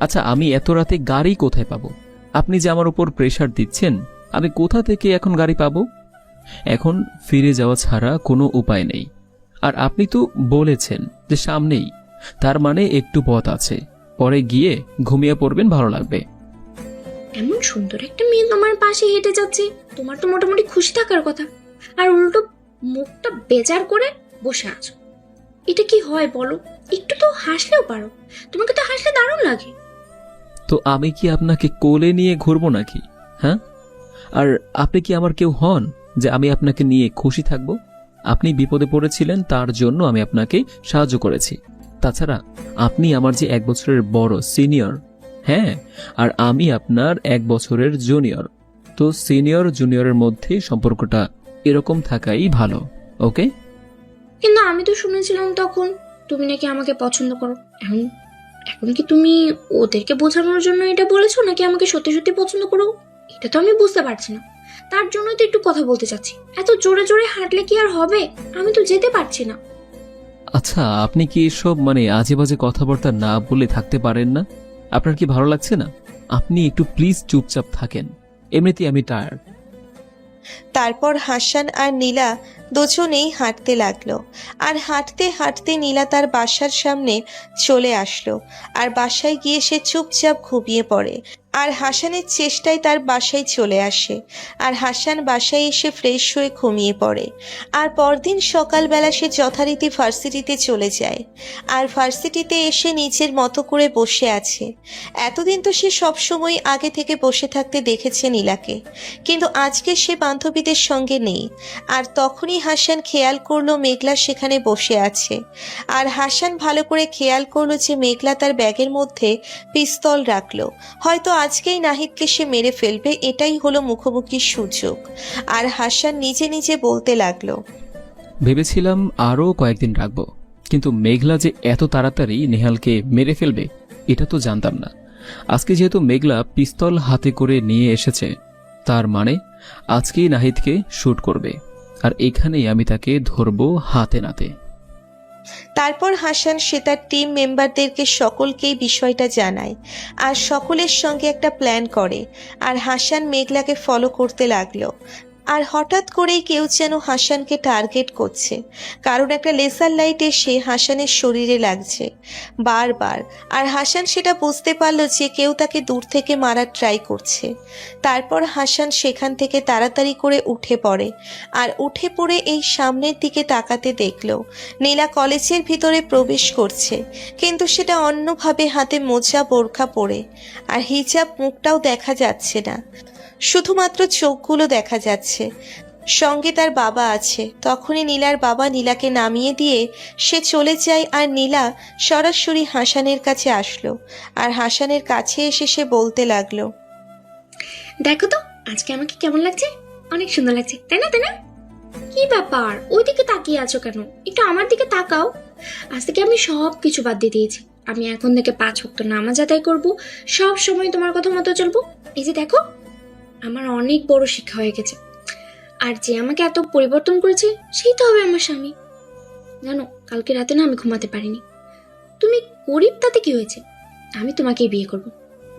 আচ্ছা, আমি এত রাতে গাড়ি কোথায় পাবো? আপনি যে আমার উপর প্রেশার দিচ্ছেন, আমি কোথা থেকে এখন গাড়ি পাবো? এখন ফিরে যাওয়া ছাড়া কোনো উপায় নেই। আর আপনি তো বলেছেন যে সামনেই, তার মানে একটু পথ আছে, পরে গিয়ে ঘুমিয়ে পড়বেন, ভালো লাগবে। এমন সুন্দর একটা মেয়ে তোমার পাশে হেঁটে যাচ্ছে, তোমার তো মোটামুটি খুশি থাকার কথা, আর উল্টো মুখটা বেজার করে বসে আছো। এটা কি হয় বলো? একটু তো হাসলেও পারো, তোমাকে তো হাসলে দারুণ লাগে। তো আমি কি আপনাকে কোলে নিয়ে ঘুরবো নাকি? হ্যাঁ, আর আপনি কি আমার কেউ হন যে আমি আপনাকে নিয়ে খুশি থাকবো? আপনি বিপদে পড়েছিলেন, তার জন্য আমি আপনাকে সাহায্য করেছি। তাছাড়া আপনি আমার যে 1 বছরের বড় সিনিয়র, হ্যাঁ, আর আমি আপনার 1 বছরের জুনিয়র। তো সিনিয়র জুনিয়রের মধ্যে সম্পর্কটা এরকম থাকাই ভালো। ওকে, কিন্তু আমি তো শুনেছিলাম তখন তুমি নাকি আমাকে পছন্দ করো, এখন এখন কি তুমি ওদেরকে বোঝানোর জন্য এটা বলেছো, নাকি আমাকে সত্যি সত্যি পছন্দ করো? এটা তো আমি বুঝতে পারছি না। তার জন্যই তো একটু কথা বলতে চাচ্ছি। এত জোরে জোরে হাঁটলে কি আর হবে? আমি তো যেতে পারছি না। আচ্ছা, আপনি কি এসব আজে বাজে কথাবার্তা না বলে থাকতে পারেন না? আপনার কি ভালো লাগছে না? আপনি একটু প্লিজ চুপচাপ থাকেন, এমনিতেই আমি টায়ার্ড। তারপর হাসান আর নীলা দুজনেই হাঁটতে লাগলো। আর হাঁটতে হাঁটতে নীলা তার বাসার সামনে চলে আসলো। আর বাসায় গিয়ে সে চুপচাপ ঘুমিয়ে পড়ে। আর হাসানের চেষ্টায় তার বাসায় চলে আসে। আর হাসান বাসায় এসে ফ্রেশ হয়ে ঘুমিয়ে পড়ে। আর পরদিন সকালবেলা সে যথারীতি ভার্সিটিতে চলে যায়। আর ভার্সিটিতে এসে নিজের মতো করে বসে আছে। এতদিন তো সে সবসময় আগে থেকে বসে থাকতে দেখেছে নীলাকে, কিন্তু আজকে সে বান্ধবীদের সঙ্গে নেই। আর তখনই হাসান খেয়াল করলো মেঘলা সেখানে বসে আছে। আর হাসান ভালো করে খেয়াল করলো যে মেঘলা তার ব্যাগের মধ্যে পিস্তল রাখলো। হয়তো আজকেই নাহিদকে সে মেরে ফেলবে, এটাই হলো মুখোমুখি সুযোগ। আর হাসান নিজে নিজে বলতে লাগলো, ভেবেছিলাম আরও কয়েকদিন রাখবো, কিন্তু মেঘলা যে এত তাড়াতাড়ি নেহালকে মেরে ফেলবে এটা তো জানতাম না। আজকে যেহেতু মেঘলা পিস্তল হাতে করে নিয়ে এসেছে, তার মানে আজকেই নাহিদকে শ্যুট করবে। আর এখানেই আমি তাকে ধরবো হাতে নাতে। তারপর হাসান সে তার টিম মেম্বারদেরকে সকলকেই বিষয়টা জানায়। আর সকলের সঙ্গে একটা প্ল্যান করে। আর হাসান মেঘলাকে ফলো করতে লাগলো। আর হঠাৎ করেই কেউ যেন হাসানকে টার্গেট করছে, কারণ একটা লেজার লাইট এসে হাসানের শরীরে লাগছে বারবার। আর হাসান সেটা বুঝতে পারলো যে কেউ তাকে দূর থেকে মারার ট্রাই করছে। তারপর হাসান সেখান থেকে তাড়াতাড়ি করে উঠে পড়ে। আর উঠে পড়ে এই সামনের দিকে তাকাতে দেখলো নীলা কলেজের ভিতরে প্রবেশ করছে, কিন্তু সেটা অন্যভাবে, হাতে মোজা বোরখা পরে। আর হিজাব, মুখটাও দেখা যাচ্ছে না, শুধুমাত্র চোখগুলো দেখা যাচ্ছে। সঙ্গে তার বাবা আছে। তখনই নীলার বাবা নীলাকে নামিয়ে দিয়ে সে চলে যায়। আর নীলা সরাসরি হাসানের কাছে আসলো। আর হাসানের কাছে এসে সে বলতে লাগলো, দেখো তো আজকে আমাকে কেমন লাগছে? অনেক সুন্দর লাগছে, তাই না? তাই না? কি ব্যাপার, ওইদিকে তাকিয়ে আছো কেন? একটু আমার দিকে তাকাও। আজ থেকে আমি সব কিছু বাদ দিয়ে দিয়েছি। আমি এখন থেকে 5 ওয়াক্ত নামাজ আদায় করবো, সব সময় তোমার কথা মতো চলবো। এই যে দেখো, আমার অনেক বড় শিক্ষা হয়ে গেছে। আর যে আমাকে এত পরিবর্তন করেছে সেই তো হবে আমার স্বামী। জানো, কালকে রাতে না আমি ঘুমাতে পারিনি। তুমি গরিব, তাতে কি হয়েছে? আমি তোমাকেই বিয়ে করব।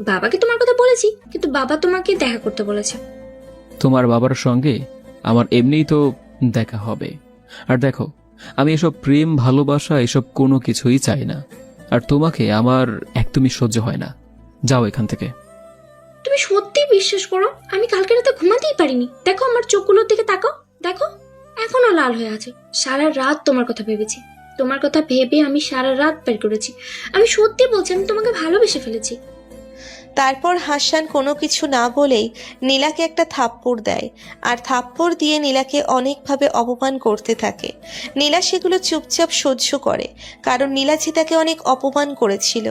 বাবাকে তোমার কথা বলেছি, কিন্তু বাবা তোমাকে দেখা করতে বলেছে। তোমার বাবার সঙ্গে আমার এমনিই তো দেখা হবে। আর দেখো, আমি এসব প্রেম ভালোবাসা এসব কোনো কিছুই চাই না। আর তোমাকে আমার একদমই সহ্য হয় না। যাও এখান থেকে। তুমি সত্যি বিশ্বাস করো, আমি কালকে রাতে ঘুমাতেই পারিনি। দেখো আমার চোখগুলোর দিকে তাকাও, দেখো এখনো লাল হয়ে আছে। সারা রাত তোমার কথা ভেবেছি। তোমার কথা ভেবে আমি সারা রাত বের করেছি। আমি সত্যি বলছি, আমি তোমাকে ভালোবেসে ফেলেছি। তারপর হাসান কোনো কিছু না বলেই নীলাকে একটা থাপ্পড় দেয়। আর থাপ্পড় দিয়ে নীলাকে অনেকভাবে অপমান করতে থাকে। নীলা সেগুলো চুপচাপ সহ্য করে, কারণ নীলা যে তাকে অনেক অপমান করেছিল।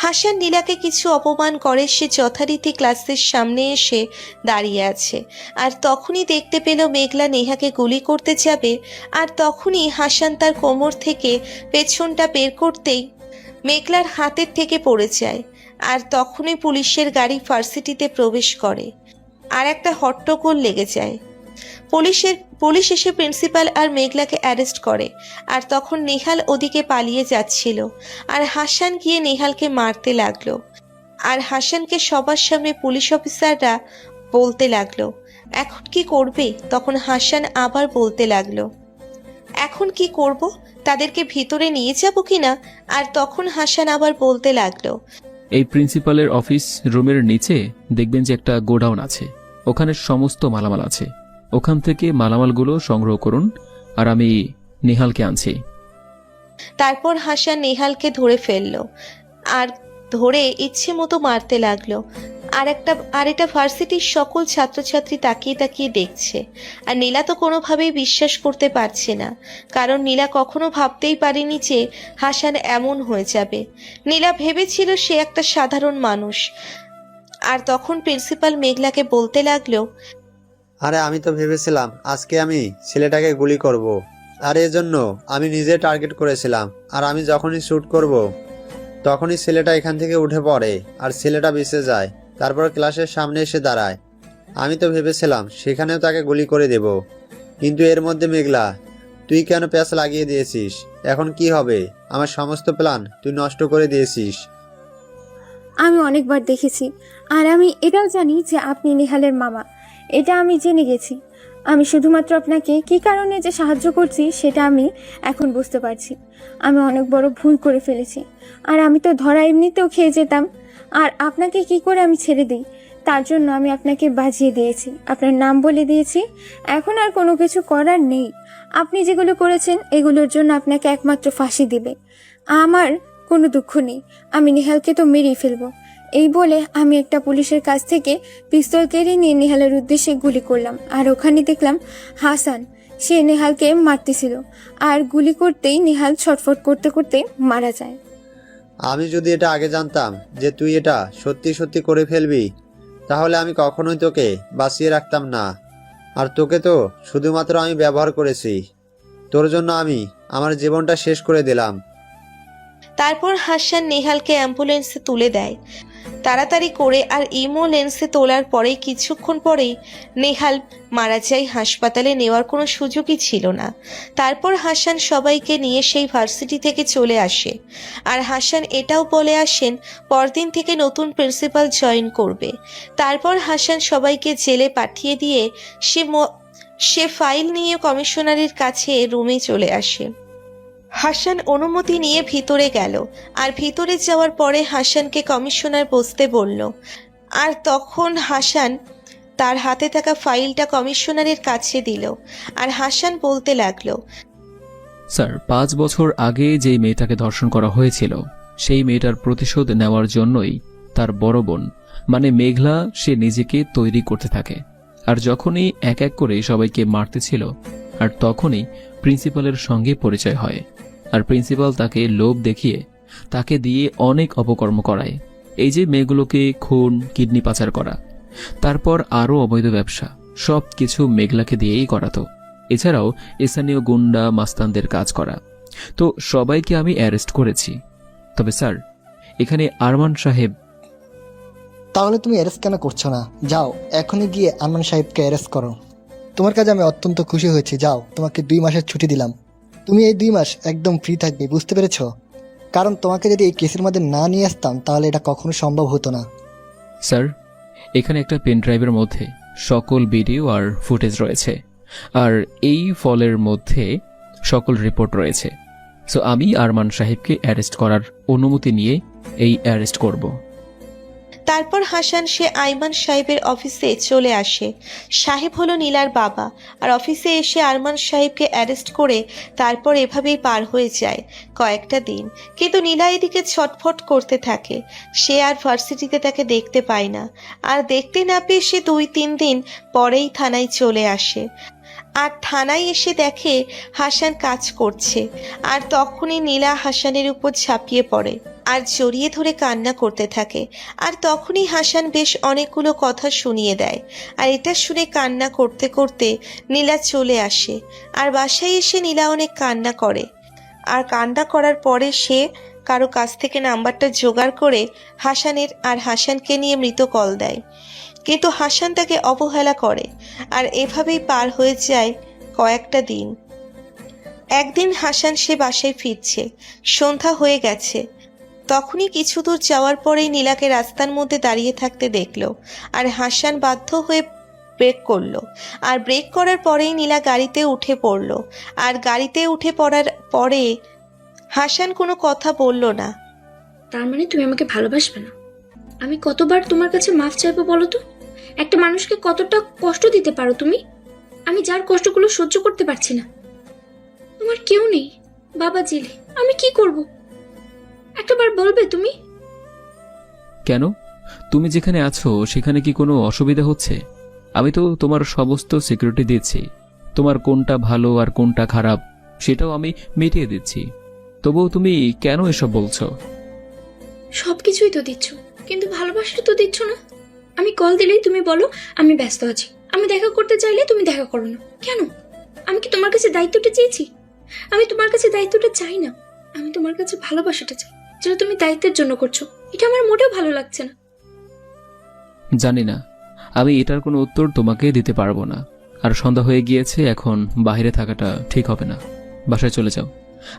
হাসান নীলাকে কিছু অপমান করে, সে যথারীতি ক্লাসের সামনে এসে দাঁড়িয়ে আছে। আর তখনই দেখতে পেল মেঘলা নেহাকে গুলি করতে যাবে। আর তখনই হাসান তার কোমর থেকে পেছনটা বের করতেই মেঘলার হাতের থেকে পড়ে যায়। আর তখনই পুলিশের গাড়ি ভার্সিটিতে প্রবেশ করে। আর একটা হট্টগোল লেগে যায়। পুলিশ এসে প্রিন্সিপাল আর মেঘলাকে অ্যারেস্ট করে। আর তখন নেহাল ওদিকে পালিয়ে যাচ্ছিল। আর হাসান গিয়ে নেহালকে মারতে লাগলো। আর হাসানকে সবার সামনে পুলিশ অফিসাররা বলতে লাগলো, এখন কি করবে? তখন হাসান আবার বলতে লাগলো, এখন কি করব? তাদেরকে ভিতরে নিয়ে যাব কিনা? আর তখন হাসান আবার বলতে লাগলো, এই প্রিন্সিপালের অফিস রুমের নিচে দেখবেন যে একটা গোডাউন আছে, ওখানে সমস্ত মালামাল আছে। ওখান থেকে মালামালগুলো সংগ্রহ করুন, আর আমি নেহালকে আনছি। তারপর হাসান নেহালকে ধরে ফেললো। আর ধরে ইচ্ছে মতো মারতে লাগলো। আর এটা ভার্সিটির সকল ছাত্রছাত্রী তাকিয়ে তাকিয়ে দেখছে। আর নীলা তো কোনোভাবেই বিশ্বাস করতে পারছে না, কারণ নীলা কখনো ভাবতেই পারেনি যে হাসান এমন হয়ে যাবে। নীলা ভেবেছিল সে একটা সাধারণ মানুষ। আর তখন প্রিন্সিপাল মেঘলাকে বলতে লাগলো, আরে আমি তো ভেবেছিলাম আজকে আমি ছেলেটাকে গুলি করব। আর এজন্য আমি নিজে টার্গেট করেছিলাম। আর আমি যখনই শ্যুট করব তখনই ছেলেটা এখান থেকে উঠে পড়ে আর ছেলেটা বেঁচে যায়। তারপর ক্লাসের সামনে এসে দাঁড়ায়। আমি তো ভেবেছিলাম সেখানেও তাকে গুলি করে দেব, কিন্তু এর মধ্যে মেঘলা তুই কেন প্যাঁচ লাগিয়ে দিয়েছিস? এখন কি হবে? আমার সমস্ত প্ল্যান তুই নষ্ট করে দিয়েছিস। আমি অনেকবার দেখেছি, আর আমি এটাও জানি যে আপনি নেহালের মামা। এটা আমি জেনে গেছি। আমি শুধুমাত্র আপনাকে কী কারণে যে সাহায্য করছি সেটা আমি এখন বুঝতে পারছি। আমি অনেক বড় ভুল করে ফেলেছি, আর আমি তো ধরা এমনিতেও খেয়ে যেতাম। আর আপনাকে কি করে আমি ছেড়ে দিই? তার জন্য আমি আপনাকে বাজিয়ে দিয়েছি, আপনার নাম বলে দিয়েছি। এখন আর কোনো কিছু করার নেই। আপনি যেগুলো করেছেন এগুলোর জন্য আপনাকে একমাত্র ফাঁসি দিবে। আমার কোনো দুঃখ নেই, আমি নেহালকে তো মেরেই ফেলবো। এই বলে আমি একটা পুলিশের কাছ থেকে পিস্তল কেড়ে নিয়ে নেহালের উদ্দেশ্যে গুলি করলাম। আর ওখানে দেখলাম হাসান, সে নেহালকে মারতেছিল। আর গুলি করতেই নেহাল ছটফট করতে করতে মারা যায়। আমি যদি এটা আগে জানতাম যে তুই এটা সত্যি সত্যি করে ফেলবি, তাহলে আমি কখনোই তোকে বাঁচিয়ে রাখতাম না। আর তোকে তো শুধুমাত্র আমি ব্যবহার করেছি। তোর জন্য আমি আমার জীবনটা শেষ করে দিলাম। তারপর হাসান নেহালকে অ্যাম্বুলেন্সে তুলে দেয় তাড়াতাড়ি করে। আর অ্যাম্বুলেন্সে তোলার পরে কিছুক্ষণ পরেই নেহাল মারা যায়। হাসপাতালে নেওয়ার কোনো সুযোগই ছিল না। তারপর হাসান সবাইকে নিয়ে সেই ভার্সিটি থেকে চলে আসে। আর হাসান এটাও বলে আসেন পরদিন থেকে নতুন প্রিন্সিপাল জয়েন করবে। তারপর হাসান সবাইকে জেলে পাঠিয়ে দিয়ে সে ফাইল নিয়ে কমিশনারের কাছে রুমে চলে আসে। হাসান অনুমতি নিয়ে ভিতরে গেল। আর ভিতরে যাওয়ার পরে হাসানকে কমিশনার বসতে বলল। আর তখন হাসান তার হাতে থাকা ফাইলটা কমিশনারের কাছে দিল। আর হাসান বলতে লাগলো, স্যার 5 বছর আগে যেই মেয়েটাকে ধর্ষণ করা হয়েছিল সেই মেয়েটার প্রতিশোধ নেওয়ার জন্যই তার বড় বোন মানে মেঘলা সে নিজেকে তৈরি করতে থাকে। আর যখনই এক এক করে সবাইকে মারতেছিল আর তখনই প্রিন্সিপালের সঙ্গে পরিচয় হয়। আর প্রিন্সিপাল তাকে লোভ দেখিয়ে তাকে দিয়ে অনেক অপকর্ম করায়। এই যে মেয়েগুলোকে খুন, কিডনি পাচার করা, তারপর আরও অবৈধ ব্যবসা, সব কিছু মেঘলাকে দিয়েই করাতো। এছাড়াও স্থানীয় গুন্ডা মাস্তানদের কাজ করা। তো সবাইকে আমি অ্যারেস্ট করেছি। তবে স্যার এখানে আরমান সাহেব। তাহলে তুমি অ্যারেস্ট কেন করছো না? যাও এখনই গিয়ে আরমান সাহেবকে অ্যারেস্ট করো। তোমার কাছে আমি অত্যন্ত খুশি হয়েছি। যাও, তোমাকে 2 মাসের ছুটি দিলাম। তুমি এই 2 মাস একদম ফ্রি থাকবে, বুঝতে পেরেছো? কারণ তোমাকে যদি এই কেসের মধ্যে না নিয়ে আসতাম তাহলে এটা কখনো সম্ভব হতো না। স্যার এখানে একটা পেন ড্রাইভের মধ্যে সকল ভিডিও আর ফুটেজ রয়েছে, আর এই ফলের মধ্যে সকল রিপোর্ট রয়েছে। সো আমি আরমান সাহেবকে অ্যারেস্ট করার অনুমতি নিয়ে এই অ্যারেস্ট করব। তারপর হাসান সে আইমান সাহেবের অফিসে চলে আসে। সাহেব হলো নীলার বাবা। আর অফিসে এসে আরমান সাহেবকে অ্যারেস্ট করে তারপর এভাবেই পার হয়ে যায় কয়েকটা দিন। কিন্তু নীলা এদিকে ছটফট করতে থাকে। সে আর ভার্সিটিতে তাকে দেখতে পায় না। আর দেখতে না পেয়ে সে 2-3 দিন পরেই থানায় চলে আসে। আর থানায় এসে দেখে হাসান কাজ করছে। আর তখনই নীলা হাসানের উপর ঝাঁপিয়ে পড়ে আর জড়িয়ে ধরে কান্না করতে থাকে। আর তখনই হাসান বেশ অনেকগুলো কথা শুনিয়ে দেয়। আর এটা শুনে কান্না করতে করতে নীলা চলে আসে। আর বাসায় এসে নীলা অনেক কান্না করে। আর কান্না করার পরে সে কারো কাছ থেকে নাম্বারটা জোগাড় করে হাসানের আর হাসানকে নিয়ে মৃত কল দেয়। কিন্তু হাসান তাকে অবহেলা করে। আর এভাবেই পার হয়ে যায় কয়েকটা দিন। একদিন হাসান সে বাসায় ফিরছে। সন্ধ্যা হয়ে গেছে। তখনই কিছু দূর যাওয়ার পরেই নীলাকে রাস্তার মধ্যে দাঁড়িয়ে থাকতে দেখলো। আর হাসান বাধ্য হয়ে ব্রেক করলো। আর ব্রেক করার পরেই নীলা গাড়িতে উঠে পড়লো। আর গাড়িতে উঠে পড়ার পরে হাসান কোনো কথা বলল না। তার মানে তুমি আমাকে ভালোবাসবে না? আমি কতবার তোমার কাছে মাফ চাইবো বলো তো? একটা মানুষকে কতটা কষ্ট দিতে পারো তুমি? আমি যার কষ্টগুলো সহ্য করতে পারছি না। তোমার কেউ নেই, বাবা জেলে, আমি কি করব? একটাবার বলবে তুমি? কেন? তুমি যেখানে আছো সেখানে কি কোনো অসুবিধা হচ্ছে? আমি তো তোমার সমস্ত সিকিউরিটি দিচ্ছি। তোমার কোনটা ভালো আর কোনটা খারাপ সেটাও আমি মিটিয়ে দিচ্ছি। তবুও তুমি কেন এসব বলছো? সবকিছুই তো দিচ্ছ, কিন্তু ভালোবাসাটা তো দিচ্ছ না। আমি কল দিলেই তুমি বলো আমি ব্যস্ত আছি। আমি দেখা করতে চাইলে তুমি দেখা করো না। কেন? আমি কি তোমার কাছে দায়িত্বটা চেয়েছি? আমি তোমার কাছে দায়িত্বটা চাই না, আমি তোমার কাছে ভালোবাসাটা চাই। যেটা তুমি দায়িত্বের জন্য করছো, এটা আমার মোটেও ভালো লাগছে না। জানি না, আমি এটার কোনো উত্তর তোমাকে দিতে পারবো না। আর সন্ধ্যা হয়ে গিয়েছে, এখন বাইরে থাকাটা ঠিক হবে না। বাসায় চলে যাও।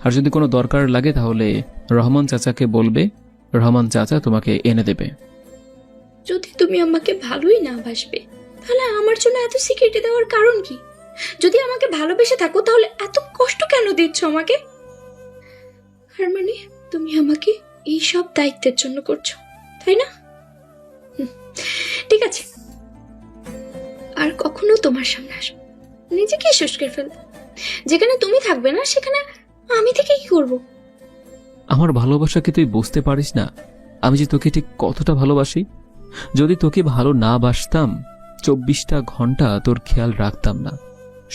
আর যদি কোনো দরকার লাগে তাহলে রহমান চাচাকে বলবে, রহমান চাচা তোমাকে এনে দেবে। যদি তুমি আমাকে ভালোই না বাসবে, তাহলে আমার জন্য এত সিকিউরিটি দেওয়ার কারণ কি? যদি আমাকে ভালোবেসে থাকো তাহলে এত কষ্ট কেন দিচ্ছ আমাকে? আর মানে তুমি আমাকে এই সব দায়িত্বের জন্য করছো, তাই না? ঠিক আছে, আর কখনো তোমার সামনে আসবো, নিজেকে শেষ করে ফেলবো। যেখানে তুমি থাকবে না সেখানে আমি থেকে কি করবো? আমার ভালোবাসাকে তুই বুঝতে পারিস না, আমি যে তোকে ঠিক কতটা ভালোবাসি। যদি তোকে ভালো না বাসতাম, 24টা ঘন্টা তোর খেয়াল রাখতাম না,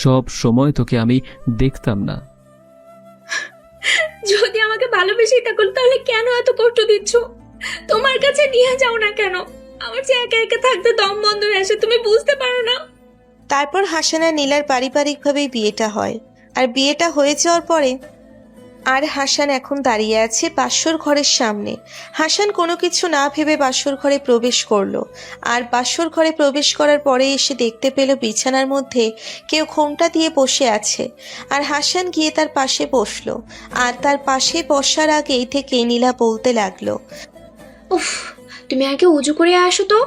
সব সময় তোকে আমি দেখতাম না। যদি আমাকে ভালোবেসেই থাকো তাহলে কেন এত কষ্ট দিচ্ছ? তোমার কাছে নিয়ে যাও না কেন? আমার যে একা একা থাকতে দম বন্ধ হয়ে আসে, তুমি বুঝতে পারো না? তারপর হাসান আর নীলার পারিবারিকভাবেই বিয়েটা হয়। আর বিয়েটা হয়ে যাওয়ার পরে আর হাসান এখন দাঁড়িয়ে আছে বাসর ঘরের সামনে। হাসান কোনো কিছু না ভেবে বাসর ঘরে প্রবেশ করলো। আর বাসর ঘরে প্রবেশ করার পরে এসে দেখতে পেল বিছানার মধ্যে কেউ ঘোমটা দিয়ে বসে আছে। আর হাসান গিয়ে তার পাশে বসলো। আর তার পাশে বসার আগেই থেকে নীলা বলতে লাগলো, উফ, তুমি আগে উজু করে আসো তো,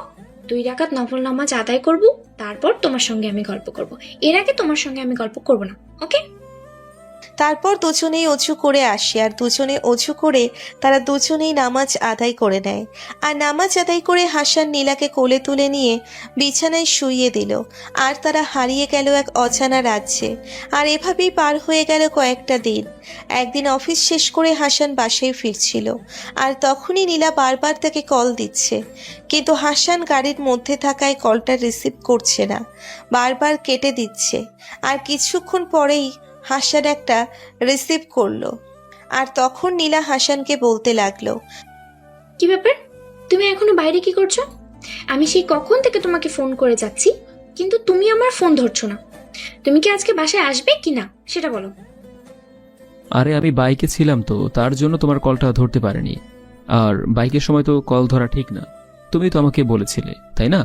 2 রাকাত নফল নামাজ আদায় করব, তারপর তোমার সঙ্গে আমি গল্প করব। এর আগে তোমার সঙ্গে আমি গল্প করব না, ওকে? তারপর দুজনেই অজু করে আসে। আর দুজনে অজু করে তারা দুজনেই নামাজ আদায় করে নেয়। আর নামাজ আদায় করে হাসান নীলাকে কোলে তুলে নিয়ে বিছানায় শুইয়ে দিল। আর তারা হারিয়ে গেল এক অজানা রাজ্যে। আর এভাবেই পার হয়ে গেল কয়েকটা দিন। একদিন অফিস শেষ করে হাসান বাসায় ফিরছিল। আর তখনই নীলা বারবার তাকে কল দিচ্ছে, কিন্তু হাসান গাড়ির মধ্যে থাকায় কলটা রিসিভ করছে না, বারবার কেটে দিচ্ছে। আর কিছুক্ষণ পরেই হাসান একটা রিসিভ করলো। আর তখন নীলা হাসানকে বলতে লাগলো, কি ব্যাপার, তুমি এখনো বাইরে কি করছো? আমি সেই কখন থেকে তোমাকে ফোন করে যাচ্ছি, কিন্তু তুমি আমার ফোন ধরছো না। তুমি কি আজকে বাসায় আসবে কি না সেটা বলো। আরে আমি বাইকে ছিলাম তো, তার জন্য তোমার কলটা ধরতে পারিনি। আর বাইকের সময় তো কল ধরা ঠিক না, তুমি তো আমাকে বলেছিলে, তাই না?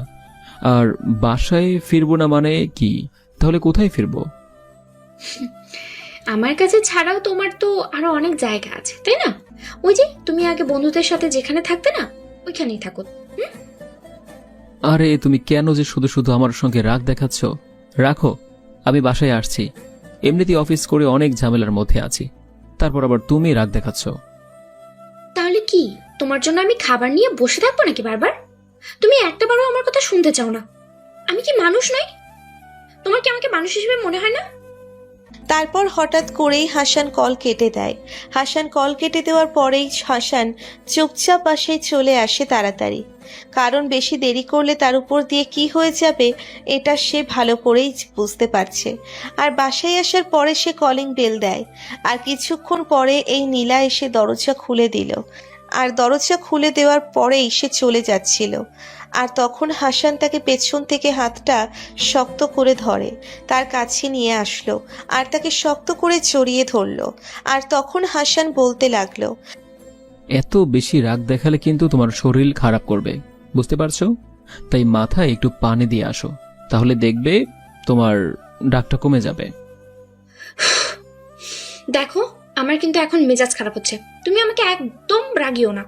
আর বাসায় ফিরবো না মানে কি? তাহলে কোথায় ফিরবো? আমার কাছে ছাড়াও তোমার তো আরো অনেক জায়গা আছে, তাই না? ওই যে তুমি আগে বন্ধুদের সাথে যেখানে থাকতে না, ওইখানেই থাকো। আরে তুমি কেন যে শুধু শুধু আমার সঙ্গে রাগ দেখাচ্ছ? রাখো, আমি বাসায় আসছি। এমনিতেই অফিস করে অনেক ঝামেলার মধ্যে আছি, তারপর আবার তুমি রাগ দেখাচ্ছ। তাহলে কি তোমার জন্য আমি খাবার নিয়ে বসে থাকবো নাকি বারবার? তুমি একটাবারও আমার কথা শুনতে চাও না। আমি কি মানুষ নই? তোমার কি আমাকে মানুষ হিসেবে মনে হয় না? তারপর হঠাৎ করেই হাসান কল কেটে দেয়। হাসান কল কেটে দেওয়ার পরেই হাসান চুপচাপ বাসায় চলে আসে তাড়াতাড়ি, কারণ বেশি দেরি করলে তার উপর দিয়ে কি হয়ে যাবে এটা সে ভালো করেই বুঝতে পারছে। আর বাসায় আসার পরে সে কলিং বেল দেয়। আর কিছুক্ষণ পরে এই নীলা এসে দরজা খুলে দিল। আর দরজা খুলে দেওয়ার পরেই সে চলে যাচ্ছিল। আর তখন হাসান তাকে পেছন থেকে হাতটা শক্ত করে ধরে তার কাছে নিয়ে আসলো। আর তাকে শক্ত করে জড়িয়ে ধরলো। আর তখন হাসান বলতে লাগলো, এত বেশি রাগ দেখালে কিন্তু তোমার শরীর খারাপ করবে, বুঝতে পারছো? তাই মাথায় একটু পানি দিয়ে আসো, তাহলে দেখবে তোমার রাগটা কমে যাবে। দেখো, আমার কিন্তু এখন মেজাজ খারাপ হচ্ছে। তুমি আমাকে একদম রাগিও না।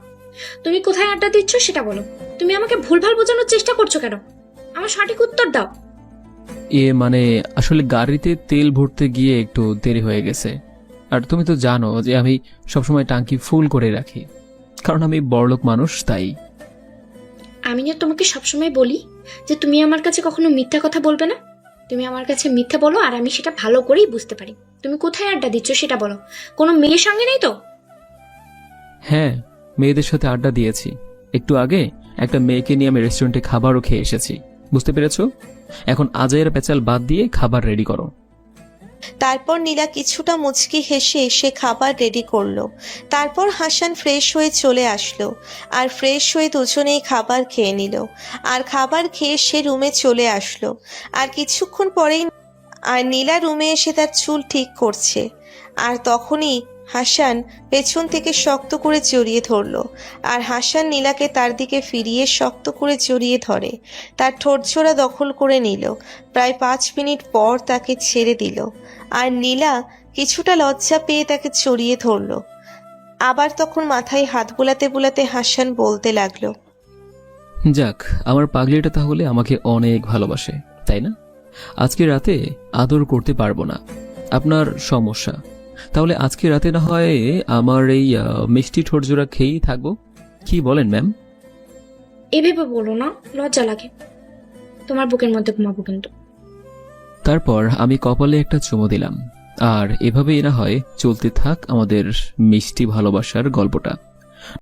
তুমি কোথায় আড্ডা দিচ্ছ সেটা বলো। তুমি আমাকে ভুলভাল বোঝানোর চেষ্টা করছো কেন? আমার সঠিক উত্তর দাও। মানে আসলে গাড়িতে তেল ভরতে গিয়ে একটু দেরি হয়ে গেছে। আর তুমি তো জানো যে আমি সবসময় টাঙ্কি ফুল করে রাখি, কারণ আমি বড়লোক মানুষ, তাই। আমি না তোমাকে সবসময় বলি যে তুমি আমার কাছে কখনো মিথ্যা কথা বলবে না। তুমি আমার কাছে মিথ্যা বলো আর আমি সেটা ভালো করেই বুঝতে পারি। তুমি কোথায় আড্ডা দিচ্ছ সেটা বলো। কোনো মেয়ের সঙ্গে নেই তো? হ্যাঁ, মেয়েদের সাথে আড্ডা দিয়েছি। একটু আগে একটা মেয়েকে নিয়ে আমি রেস্টুরেন্টে খাবারও খেয়ে এসেছি, বুঝতে পেরেছো? এখন আজাইয়ের পেঁচাল বাদ দিয়ে খাবার রেডি করো। তারপর নীলা কিছুটা মুচকি হেসে সে খাবার রেডি করলো। তারপর হাসান ফ্রেশ হয়ে চলে আসলো। আর ফ্রেশ হয়ে দুজনেই খাবার খেয়ে নিল। আর খাবার খেয়ে সে রুমে চলে আসলো। আর কিছুক্ষণ পরেই নীলা রুমে এসে তার চুল ঠিক করছে। আর তখনই হাসান পেছন থেকে শক্ত করে জড়িয়ে ধরল, আর হাসান নীলাকে তার দিকে ফিরিয়ে শক্ত করে জড়িয়ে ধরে, তার ঠোঁটজোড়া দখল করে নিল। প্রায় 5 মিনিট পর তাকে ছেড়ে দিল, আর নীলা কিছুটা লজ্জা পেয়ে তাকে জড়িয়ে ধরল। আবার তখন মাথায় হাত বোলাতে বোলাতে হাসান বলতে লাগলো, যাক, আমার পাগলিটা তাহলে আমাকে অনেক ভালোবাসে, তাই না? আজকে রাতে আদর করতে পারবো না, আপনার সমস্যা। তাহলে আজকে রাতে না হয় আমার এই মিষ্টি ঠোঁটজোড়া খেয়েই থাকবো, কি বলেন ম্যাম? এভাবে বলো না, লজ্জা লাগে। তোমার বুকের মধ্যে ঘুমাবো কিন্তু। তারপর আমি কপালে একটা চুমো দিলাম, আর এভাবেই না হয় চলতে থাক আমাদের মিষ্টি ভালোবাসার গল্পটা।